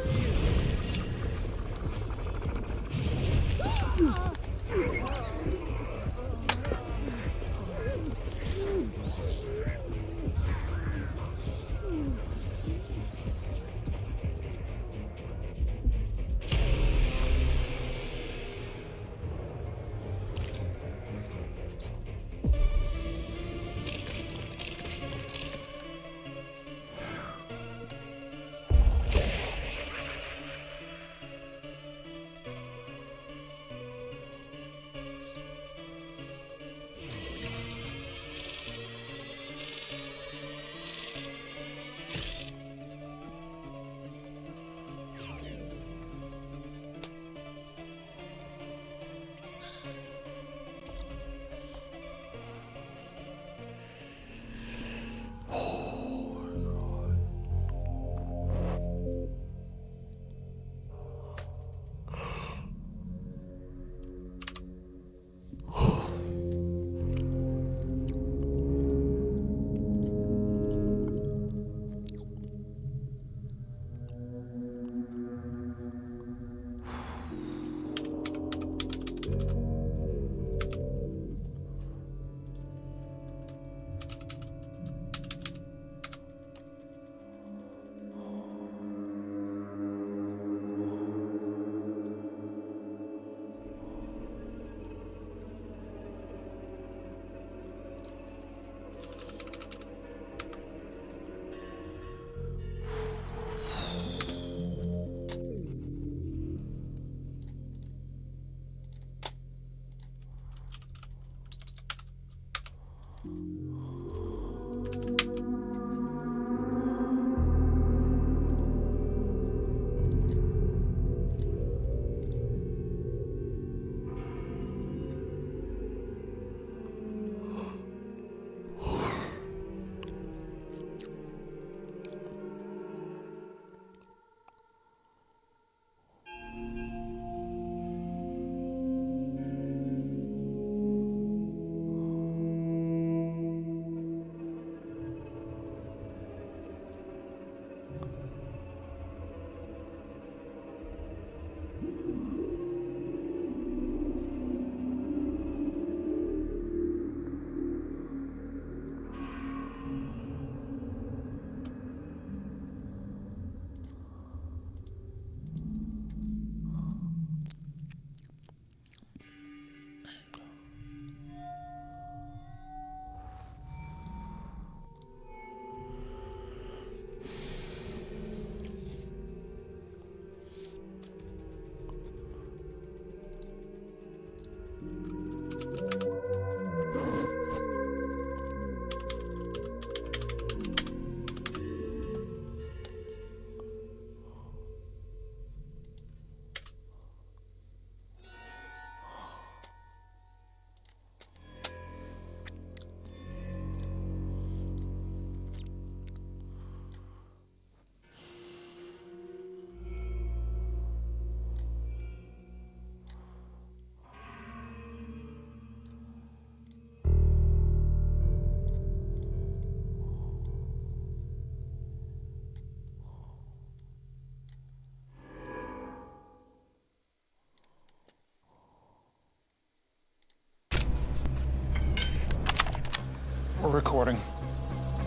We're recording.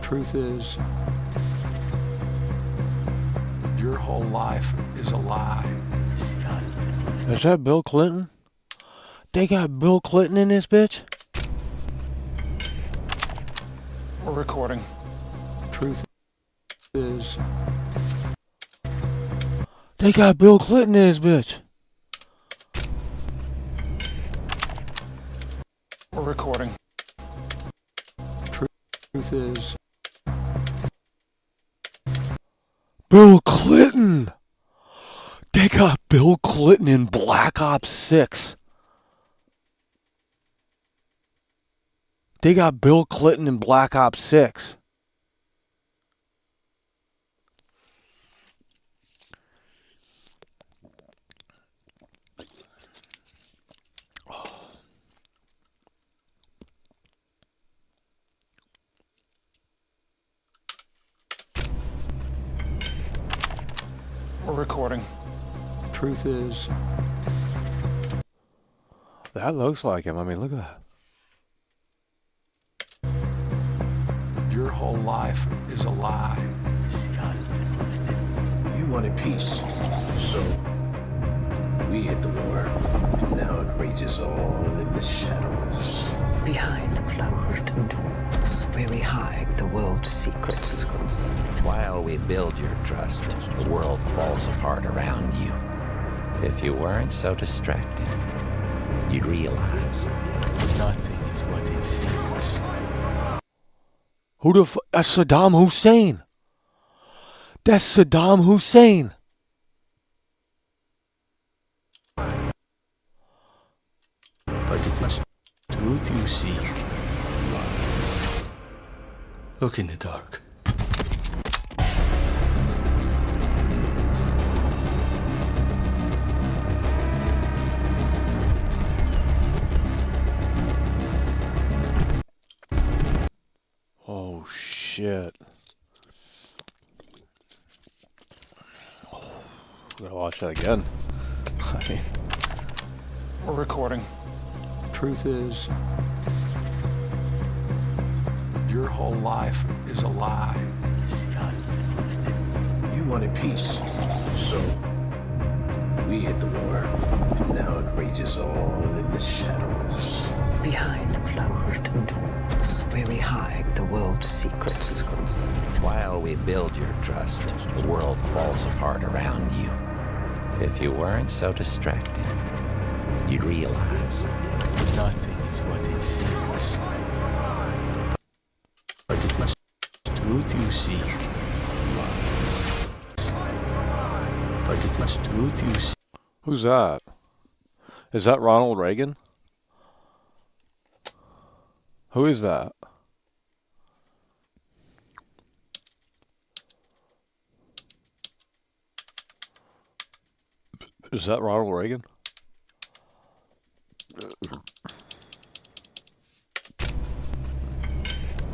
Truth is, your whole life is a lie. Is that Bill Clinton? They got Bill Clinton in this bitch? We're recording. Truth is, They got Bill Clinton in this bitch. we're recording. Truth is, Bill Clinton! They got Bill Clinton in Black Ops 6. They got Bill Clinton in Black Ops 6. recording. Truth is, That looks like him. I mean, look at that. your whole life is a lie. You wanted peace, so we hit the war. Now it rages on in the shadows. Behind closed doors, where we hide the world's secrets. While we build your trust, the world falls apart around you. If you weren't so distracted, you'd realize nothing is what it seems. Who the f? That's Saddam Hussein. That's Saddam Hussein. But it's not truth you seek. Look in the dark. Oh shit. Gotta watch that again. I mean, We're recording. Truth is, your whole life is a lie. You wanted peace, so we hit the war. Now it rages on in the shadows. Behind closed doors, where we hide the world's secrets. While we build your trust, the world falls apart around you. If you weren't so distracted, you'd realize nothing is what it seems. But it's not truth you seek. But it's not truth you seek. who's that? Is that Ronald Reagan? Who is that? Is that Ronald Reagan?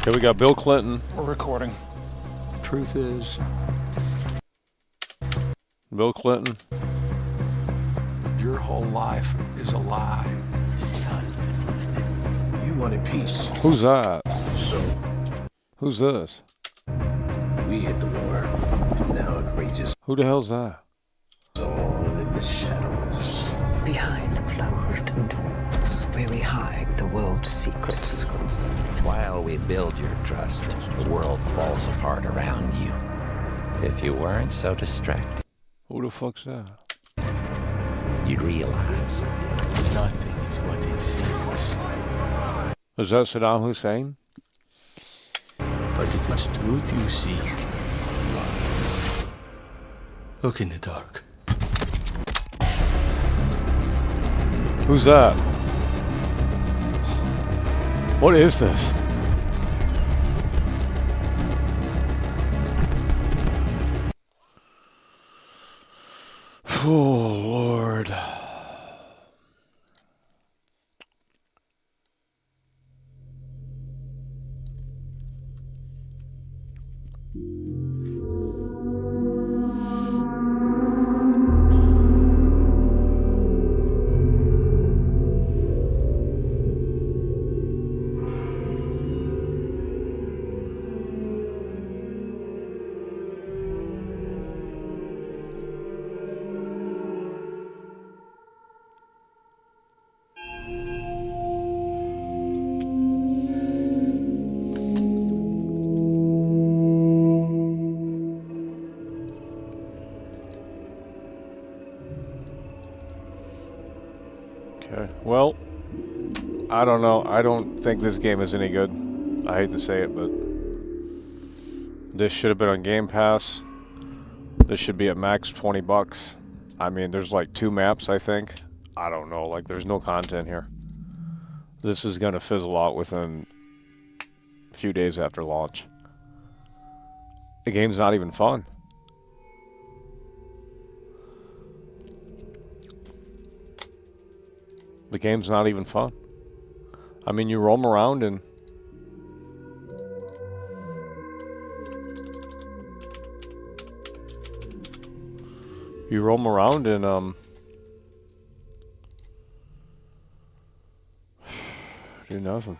Okay, we got Bill Clinton. We're recording. Truth is, Bill Clinton. your whole life is a lie. You wanted peace, Who's that? so Who's this? we hit the war. Now it rages Who the hell's that? on in the shadows. Behind closed doors, where we hide the world's secrets. While we build your trust, the world falls apart around you. If you weren't so distracted, Who the fuck's that? you'd realize nothing is what it seems. Is that Saddam Hussein? But it's not truth you seek. Look in the dark. Who's that? What is this? Oh, Lord. Okay, well, I don't know. I don't think this game is any good. I hate to say it, but this should have been on Game Pass. This should be at max 20 bucks. I mean, there's like 2 maps, I think. I don't know, like there's no content here. This is gonna fizzle out within a few days after launch. The game's not even fun. The game's not even fun. I mean, you roam around and You roam around and do nothing.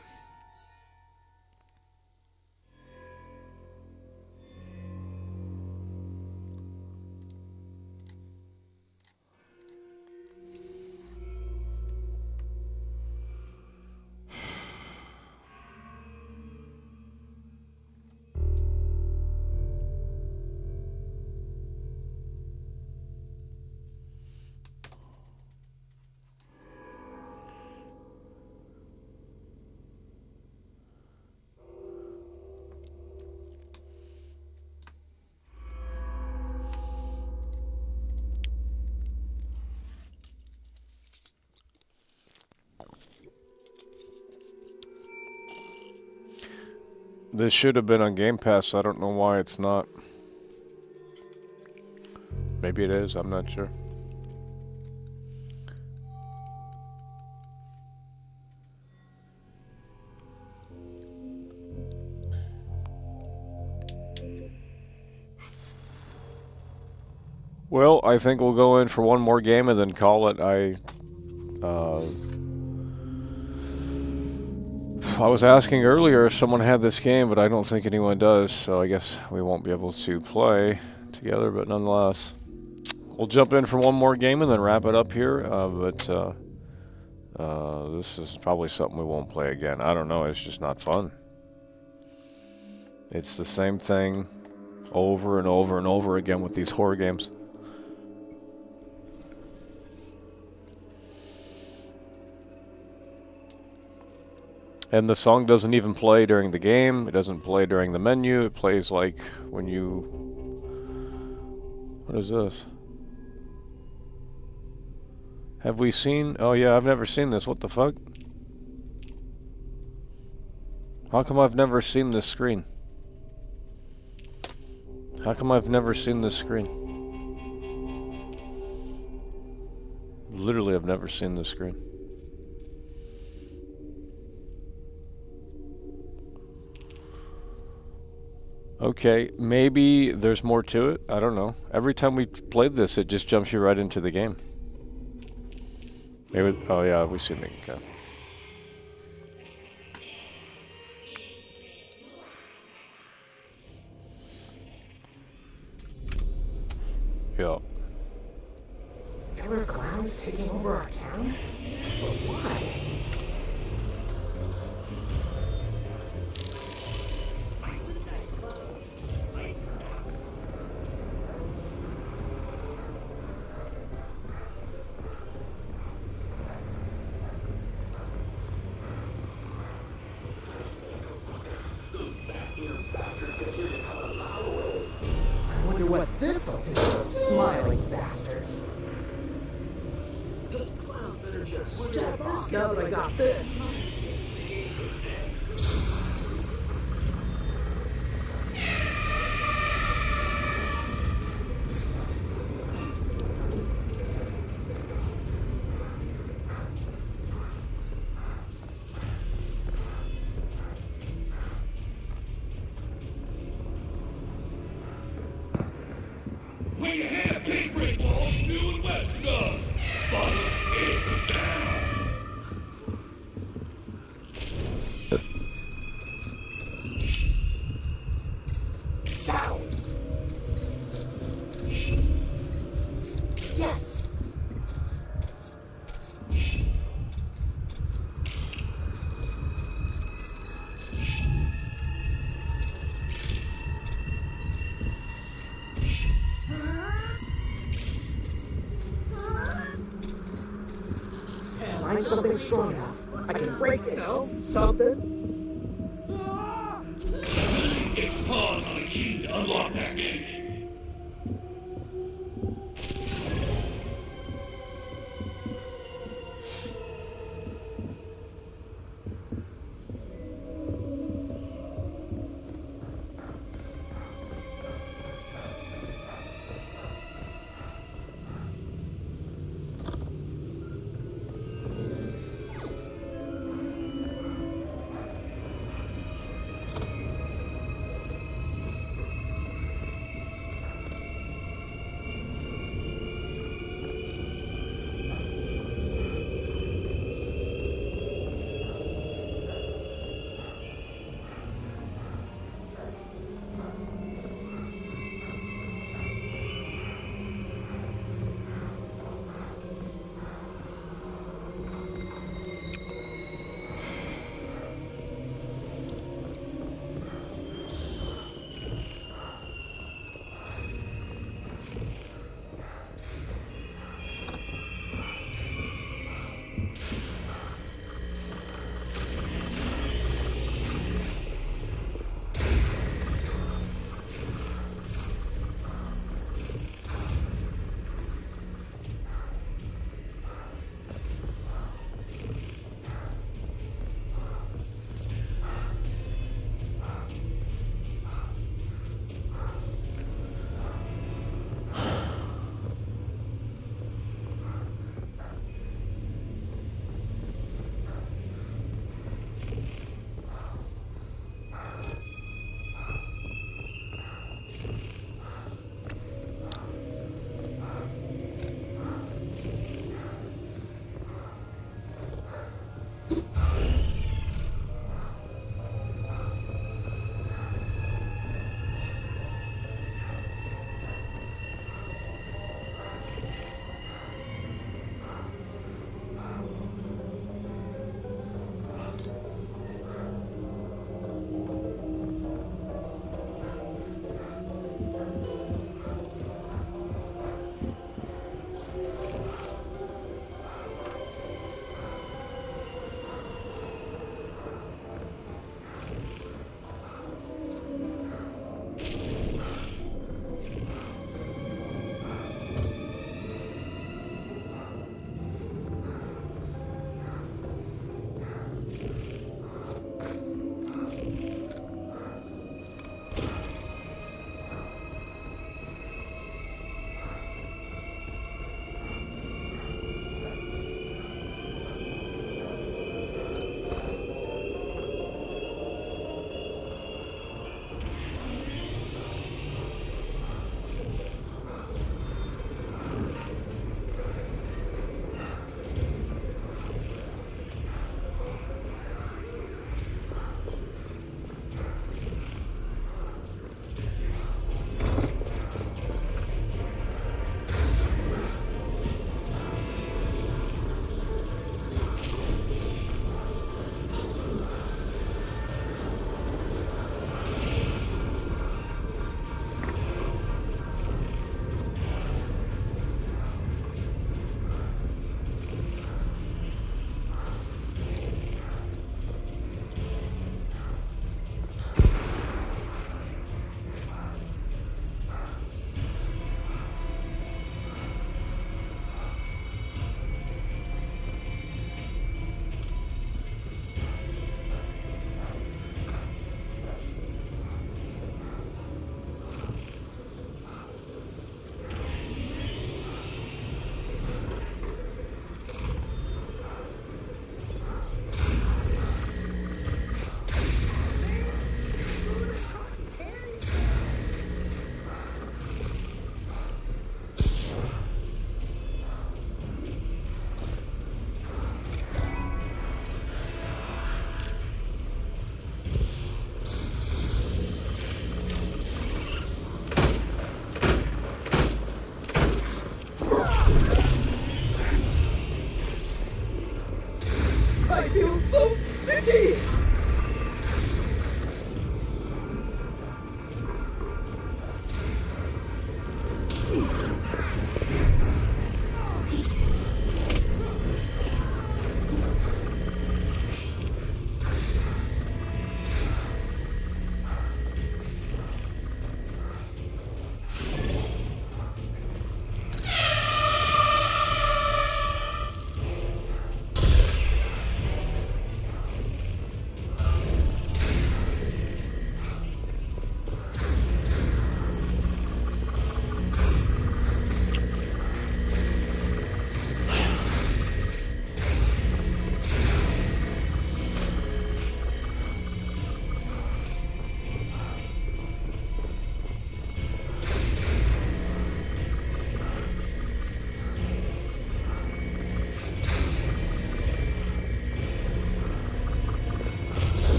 This should have been on Game Pass. I don't know why it's not. Maybe it is. I'm not sure. Well, I think we'll go in for one more game and then call it. I was asking earlier if someone had this game, but I don't think anyone does, so I guess we won't be able to play together, but nonetheless. We'll jump in for one more game and then wrap it up here, this is probably something we won't play again. I don't know, it's just not fun. It's the same thing over and over and over again with these horror games. And the song doesn't even play during the game. It doesn't play during the menu. It plays like when you... What is this? Have we seen... Oh yeah, I've never seen this. What the fuck? How come I've never seen this screen? How come I've never seen this screen? Literally, I've never seen this screen. Okay, maybe there's more to it. I don't know. Every time we played this, it just jumps you right into the game. Maybe. Oh yeah, we've seen it. Okay. Yeah. Killer clowns taking over our town? But why? I wonder what this'll do to those smiling bastards. Those clowns better just step off now that I got this. When you have King Brick Walls doing Western us, follow it down. Sound. Yes. Find something strong enough. I can break this. Something? It's paws on the key to unlock that gate.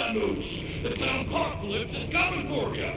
Mamoosh! The clown apocalypse is coming for you!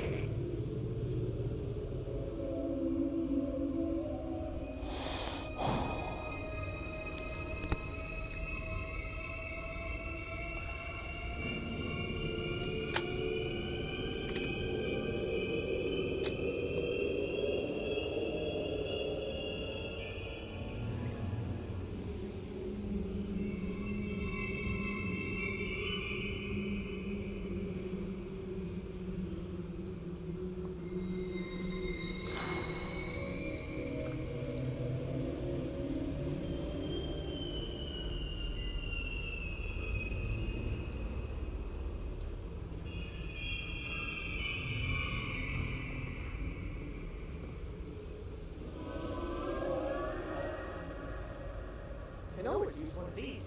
I can always use one of these.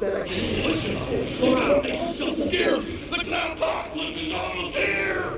Listen, clown, you're so scarce! The clown apocalypse is almost here!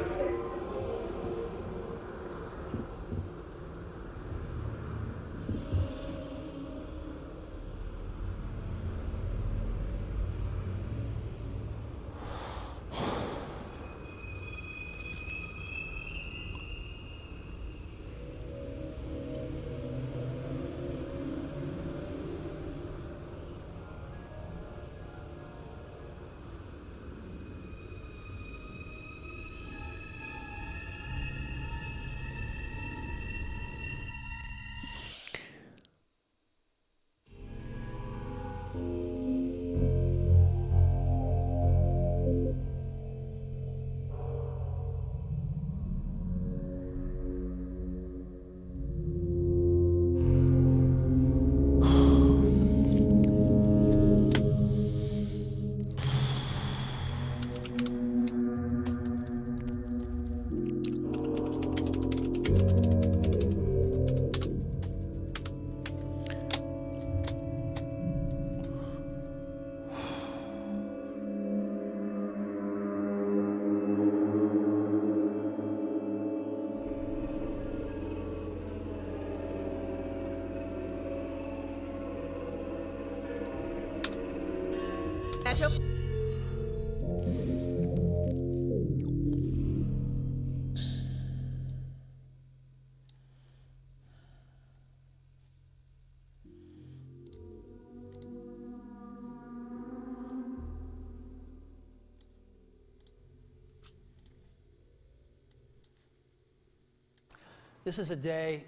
This is a day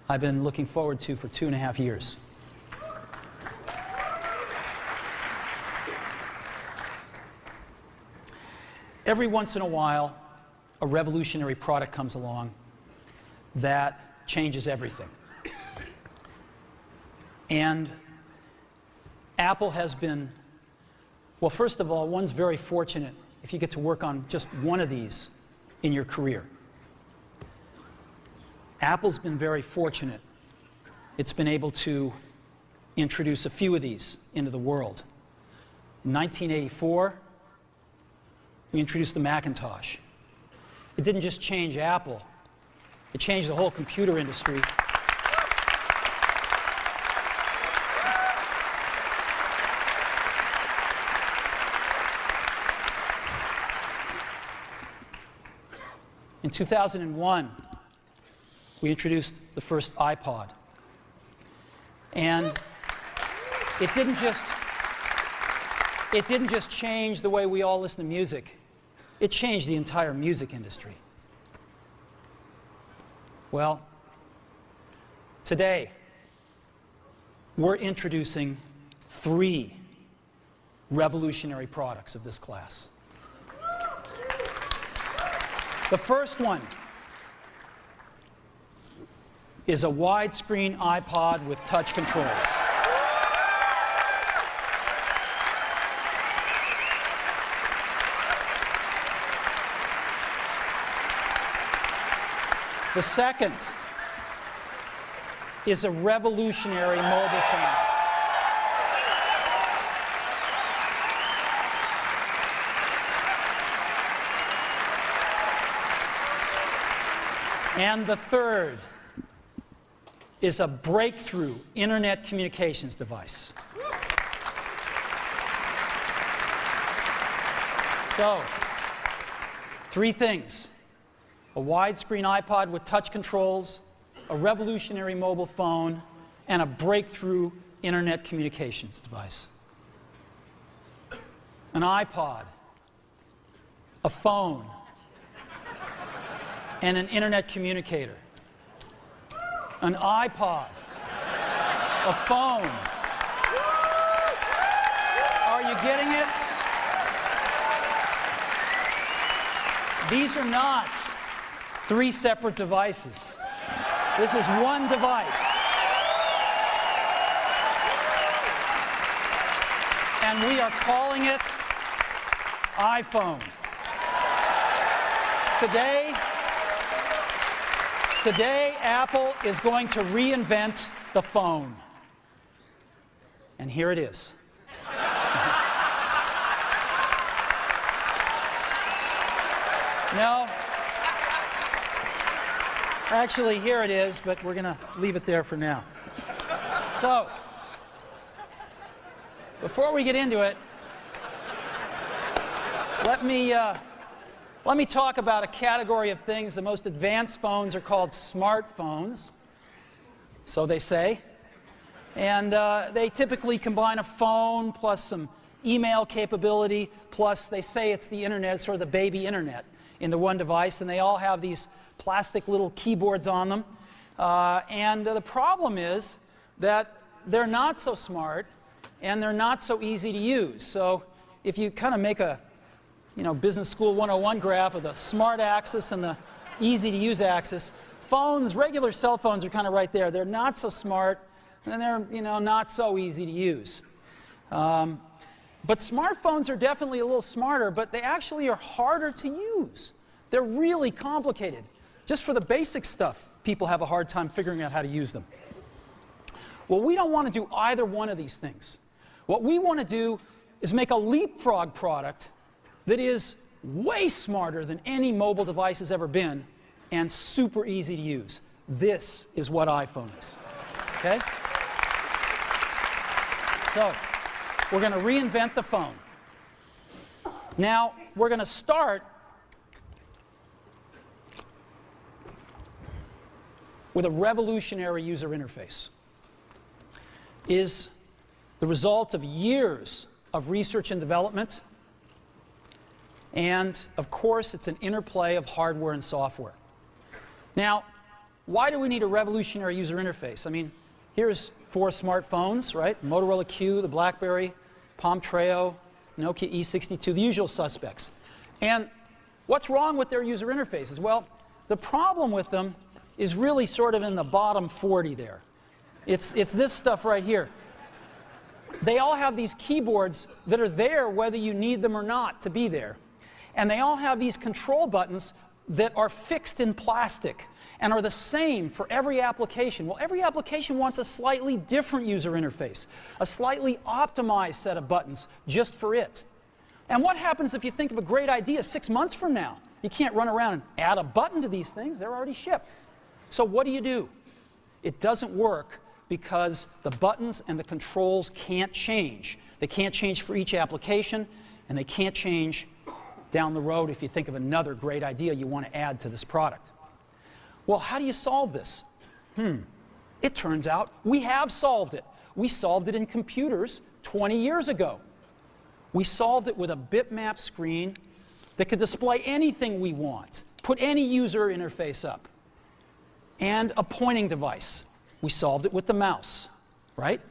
I've been looking forward to for 2.5 years. every once in a while, a revolutionary product comes along that changes everything. And Apple has been, well, first of all, one's very fortunate if you get to work on just one of these in your career. Apple's been very fortunate. It's been able to introduce a few of these into the world. In 1984, we introduced the Macintosh. It didn't just change Apple, it changed the whole computer industry. In 2001, we introduced the first iPod. And it didn't just change the way we all listen to music. It changed the entire music industry. Well, today, we're introducing 3 revolutionary products of this class. The first one is a widescreen iPod with touch controls. The second is a revolutionary mobile phone. And the third is a breakthrough internet communications device. So, 3 things: a widescreen iPod with touch controls, a revolutionary mobile phone, and a breakthrough internet communications device. An iPod, a phone, and an internet communicator. An iPod, a phone. Are you getting it? These are not 3 separate devices. This is one device. And we are calling it iPhone. Today, Apple is going to reinvent the phone. And here it is. No. Actually, here it is, but we're going to leave it there for now. So, before we get into it, let me talk about a category of things. The most advanced phones are called smartphones, so they say. And they typically combine a phone plus some email capability, plus they say it's the internet, sort of the baby internet, into one device, and they all have these plastic little keyboards on them. And the problem is that they're not so smart, and they're not so easy to use. So if you kind of make a Business School 101 graph of the smart axis and the easy-to-use axis, phones, regular cell phones, are kind of right there. They're not so smart, and they're not so easy to use. But smartphones are definitely a little smarter, but they actually are harder to use. They're really complicated. Just for the basic stuff, people have a hard time figuring out how to use them. Well, we don't want to do either one of these things. What we want to do is make a leapfrog product that is way smarter than any mobile device has ever been and super easy to use. This is what iPhone is. Okay? So, we're going to reinvent the phone. Now, we're going to start with a revolutionary user interface. It is the result of years of research and development, and of course it's an interplay of hardware and software. Now, why do we need a revolutionary user interface? I mean, here's 4 smartphones, right? Motorola Q, the BlackBerry, Palm Treo, Nokia E62, the usual suspects. And What's wrong with their user interfaces? Well, the problem with them is really sort of in the bottom 40 there. It's this stuff right here. They all have these keyboards that are there whether you need them or not to be there. And they all have these control buttons that are fixed in plastic and are the same for every application. Well, every application wants a slightly different user interface, a slightly optimized set of buttons just for it. And what happens if you think of a great idea 6 months from now? You can't run around and add a button to these things. They're already shipped. So what do? It doesn't work because the buttons and the controls can't change. They can't change for each application, and they can't change down the road if you think of another great idea you want to add to this product. Well, how do you solve this? It turns out we have solved it. We solved it in computers 20 years ago. We solved it with a bitmap screen that could display anything we want, put any user interface up, and a pointing device. We solved it with the mouse, right?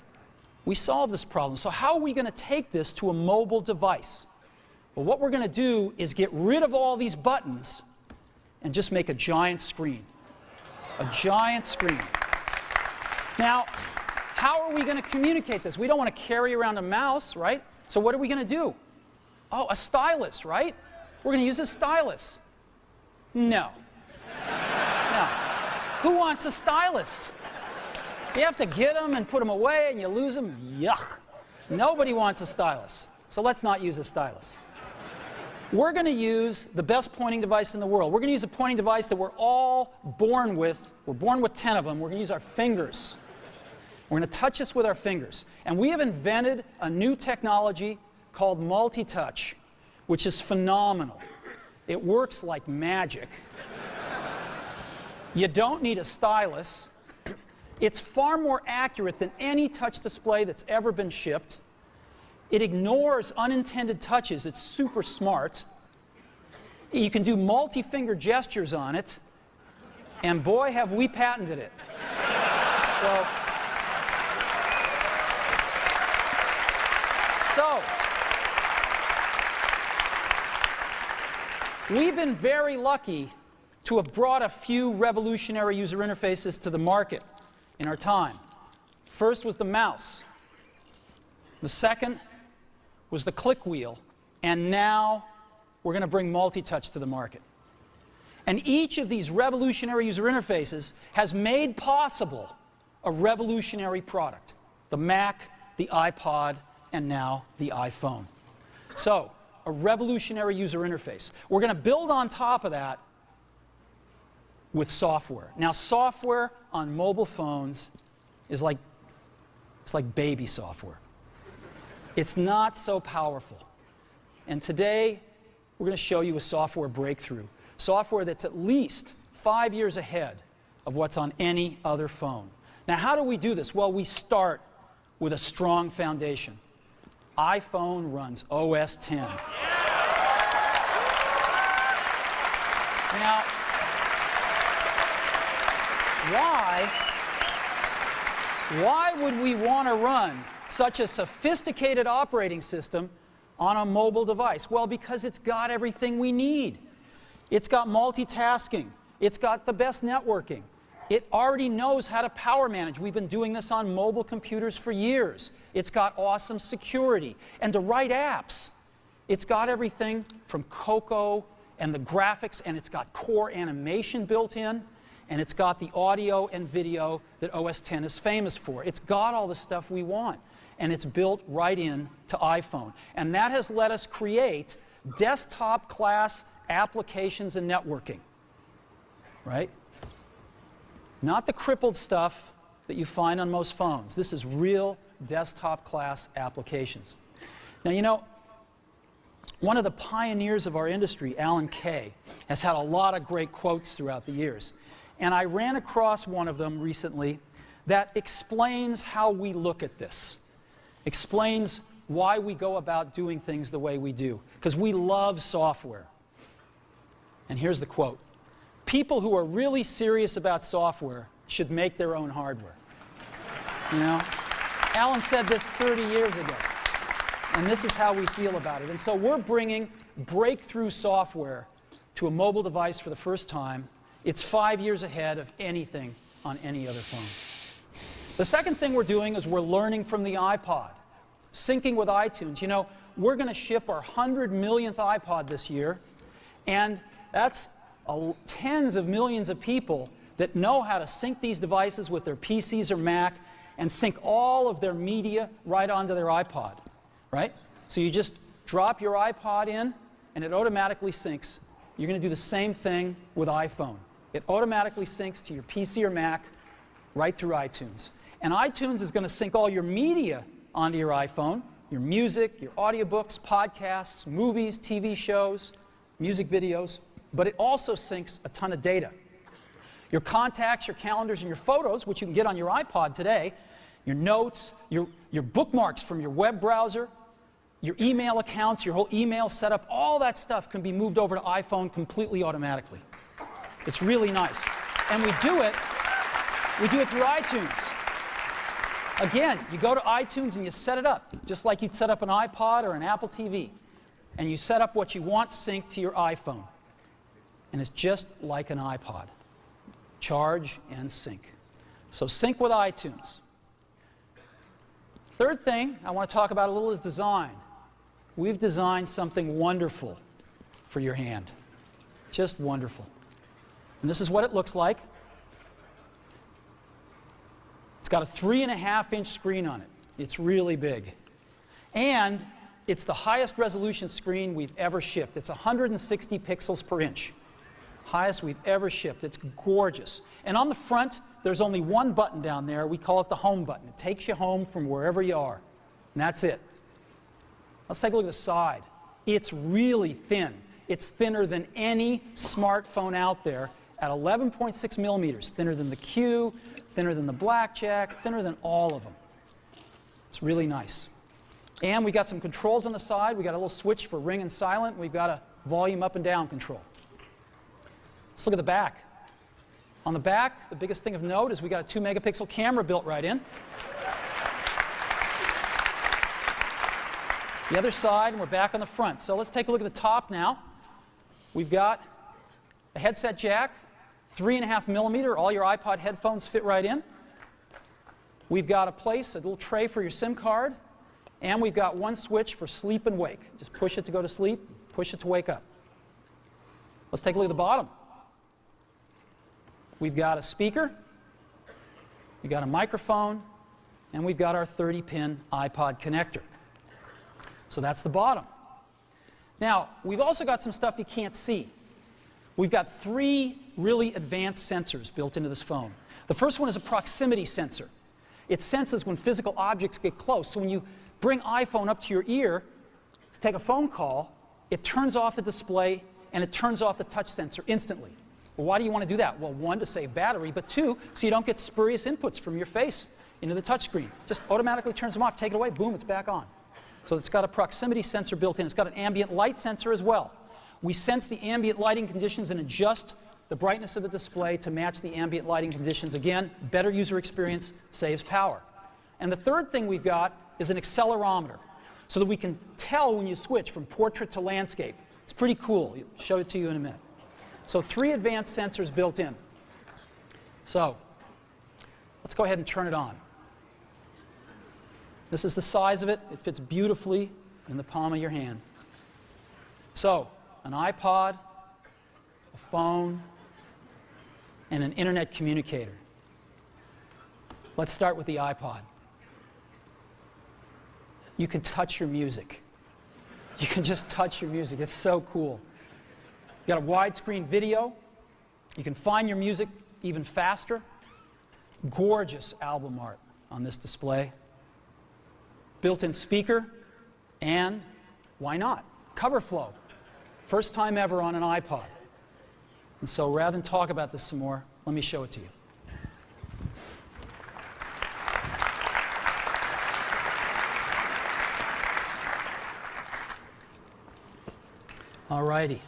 We solved this problem. So how are we going to take this to a mobile device? Well, what we're going to do is get rid of all these buttons and just make a giant screen. A giant screen. Now, how are we going to communicate this? We don't want to carry around a mouse, right? So what are we going to do? Oh, a stylus, right? We're going to use a stylus. No. No. Who wants a stylus? You have to get them and put them away and you lose them. Yuck. Nobody wants a stylus. So let's not use a stylus. We're going to use the best pointing device in the world. We're going to use a pointing device that we're all born with. We're born with 10 of them. We're going to use our fingers. We're going to touch this with our fingers. And we have invented a new technology called multi-touch, which is phenomenal. It works like magic. You don't need a stylus. It's far more accurate than any touch display that's ever been shipped. It ignores unintended touches. It's super smart. You can do multi-finger gestures on it. And boy, have we patented it. So, we've been very lucky to have brought a few revolutionary user interfaces to the market in our time. First was the mouse. The second was the click wheel. And now we're going to bring multi-touch to the market. And each of these revolutionary user interfaces has made possible a revolutionary product. The Mac, the iPod, and now the iPhone. So, a revolutionary user interface. We're going to build on top of that with software. Now, software on mobile phones is like baby software. It's not so powerful. And today, we're going to show you a software breakthrough. Software that's at least 5 years ahead of what's on any other phone. Now, how do we do this? Well, we start with a strong foundation. iPhone runs OS 10. Now, why would we want to run such a sophisticated operating system on a mobile device? Well, because it's got everything we need. It's got multitasking. It's got the best networking. It already knows how to power manage. We've been doing this on mobile computers for years. It's got awesome security. And to write apps, it's got everything from Cocoa and the graphics, and it's got core animation built in, and it's got the audio and video that OS X is famous for. It's got all the stuff we want, and it's built right in to iPhone. And that has let us create desktop-class applications and networking, right? Not the crippled stuff that you find on most phones. This is real desktop-class applications. Now, you know, one of the pioneers of our industry, Alan Kay, has had a lot of great quotes throughout the years. And I ran across one of them recently that explains how we look at this, explains why we go about doing things the way we do, because we love software. And here's the quote. People who are really serious about software should make their own hardware. You know? Alan said this 30 years ago. And this is how we feel about it. And so we're bringing breakthrough software to a mobile device for the first time, it's 5 years ahead of anything on any other phone. The second thing we're doing is we're learning from the iPod, syncing with iTunes. You know, we're going to ship our 100 millionth iPod this year, and that's tens of millions of people that know how to sync these devices with their PCs or Mac and sync all of their media right onto their iPod, right? So you just drop your iPod in, and it automatically syncs. You're going to do the same thing with iPhone. It automatically syncs to your PC or Mac right through iTunes. And iTunes is going to sync all your media onto your iPhone, your music, your audiobooks, podcasts, movies, TV shows, music videos, but it also syncs a ton of data. Your contacts, your calendars, and your photos, which you can get on your iPod today, your notes, your bookmarks from your web browser, your email accounts, your whole email setup, all that stuff can be moved over to iPhone completely automatically. It's really nice. And we do it through iTunes. Again, you go to iTunes and you set it up, just like you'd set up an iPod or an Apple TV. And you set up what you want synced to your iPhone. And it's just like an iPod. Charge and sync. So sync with iTunes. Third thing I want to talk about a little is design. We've designed something wonderful for your hand. Just wonderful. And this is what it looks like. It's got a 3.5-inch screen on it. It's really big. And it's the highest resolution screen we've ever shipped. It's 160 pixels per inch. Highest we've ever shipped. It's gorgeous. And on the front, there's only one button down there. We call it the home button. It takes you home from wherever you are. And that's it. Let's take a look at the side. It's really thin. It's thinner than any smartphone out there at 11.6 millimeters. Thinner than the Q, thinner than the Blackjack, thinner than all of them. It's really nice. And we got some controls on the side. We got a little switch for ring and silent. We've got a volume up and down control. Let's look at the back. On the back, the biggest thing of note is we got a 2-megapixel camera built right in. The other side, and we're back on the front. So let's take a look at the top now. We've got a headset jack, 3.5 millimeter. All your iPod headphones fit right in. We've got a little tray for your SIM card. And we've got one switch for sleep and wake. Just push it to go to sleep, push it to wake up. Let's take a look at the bottom. We've got a speaker, we've got a microphone, and we've got our 30-pin iPod connector. So that's the bottom. Now, we've also got some stuff you can't see. We've got 3 really advanced sensors built into this phone. The first one is a proximity sensor. It senses when physical objects get close. So when you bring iPhone up to your ear to take a phone call, it turns off the display and it turns off the touch sensor instantly. Well, why do you want to do that? Well, 1, to save battery, but 2, so you don't get spurious inputs from your face into the touchscreen. Just automatically turns them off, take it away, boom, it's back on. So it's got a proximity sensor built in. It's got an ambient light sensor as well. We sense the ambient lighting conditions and adjust the brightness of the display to match the ambient lighting conditions. Again, better user experience, saves power. And the third thing we've got is an accelerometer, so that we can tell when you switch from portrait to landscape. It's pretty cool. I'll show it to you in a minute. So 3 advanced sensors built in. So let's go ahead and turn it on. This is the size of it. It fits beautifully in the palm of your hand. So an iPod, a phone, and an internet communicator. Let's start with the iPod. You can touch your music. You can just touch your music. It's so cool. You got a widescreen video. You can find your music even faster. Gorgeous album art on this display. Built-in speaker, and why not? Cover flow. First time ever on an iPod. And so rather than talk about this some more, let me show it to you. All righty.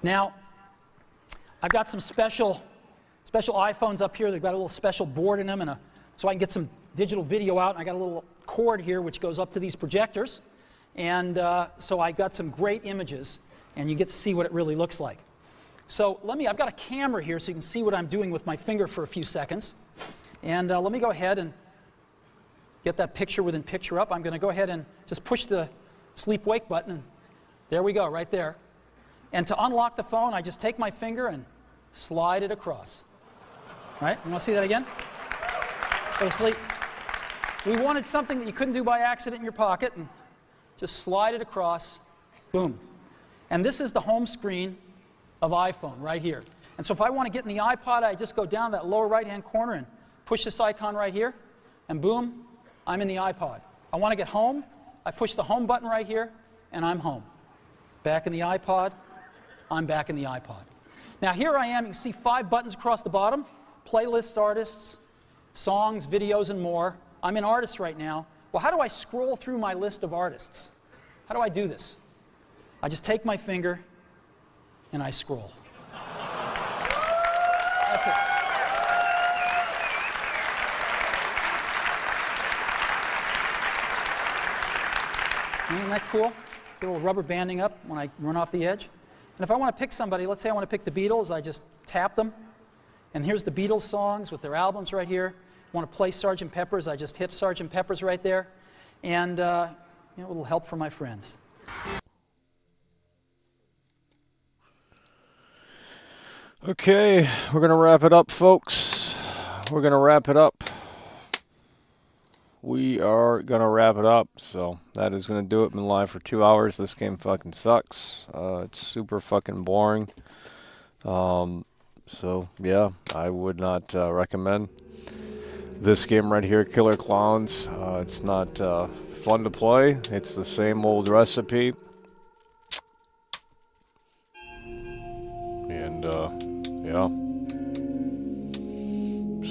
Now, I've got some special iPhones up here. They've got a little special board in them, and so I can get some digital video out. And I got a little cord here which goes up to these projectors. And so I got some great images. and you get to see what it really looks like. So I've got a camera here so you can see what I'm doing with my finger for a few seconds. And let me go ahead and get that picture within picture up. I'm going to go ahead and just push the sleep wake button, and there we go, right there. And to unlock the phone, I just take my finger and slide it across. Right? You want to see that again? Go to sleep. We wanted something that you couldn't do by accident in your pocket, and just slide it across, boom. And this is the home screen of iPhone right here. And so if I want to get in the iPod, I just go down that lower right-hand corner and push this icon right here, and boom, I'm in the iPod. I want to get home, I push the home button right here, and I'm home. Back in the iPod, I'm back in the iPod. Now here I am, you can see 5 buttons across the bottom, playlists, artists, songs, videos, and more. I'm in artists right now. Well, how do I scroll through my list of artists? How do I do this? I just take my finger and I scroll. That's it. Isn't that cool? Get a little rubber banding up when I run off the edge. And if I want to pick somebody, let's say I want to pick the Beatles, I just tap them. And here's the Beatles songs with their albums right here. I want to play Sgt. Pepper's, I just hit Sgt. Pepper's right there. And a little help from my friends. Okay, we're going to wrap it up, folks. We're going to wrap it up. We are going to wrap it up. So that is going to do it. Been live for 2 hours. This game fucking sucks. It's super fucking boring. So, yeah, I would not recommend this game right here, Killer Klowns. It's not fun to play. It's the same old recipe. And, yeah.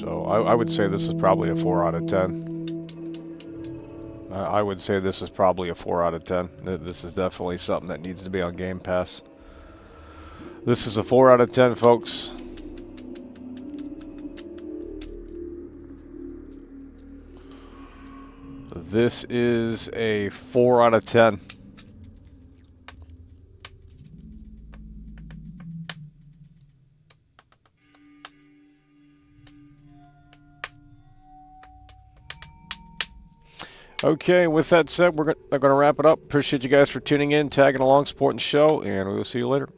So I would say this is probably a 4 out of 10. I would say this is probably a 4 out of 10. This is definitely something that needs to be on Game Pass. This is a 4 out of 10, folks. This is a 4 out of 10. Okay, with that said, we're going to wrap it up. Appreciate you guys for tuning in, tagging along, supporting the show, and we will see you later.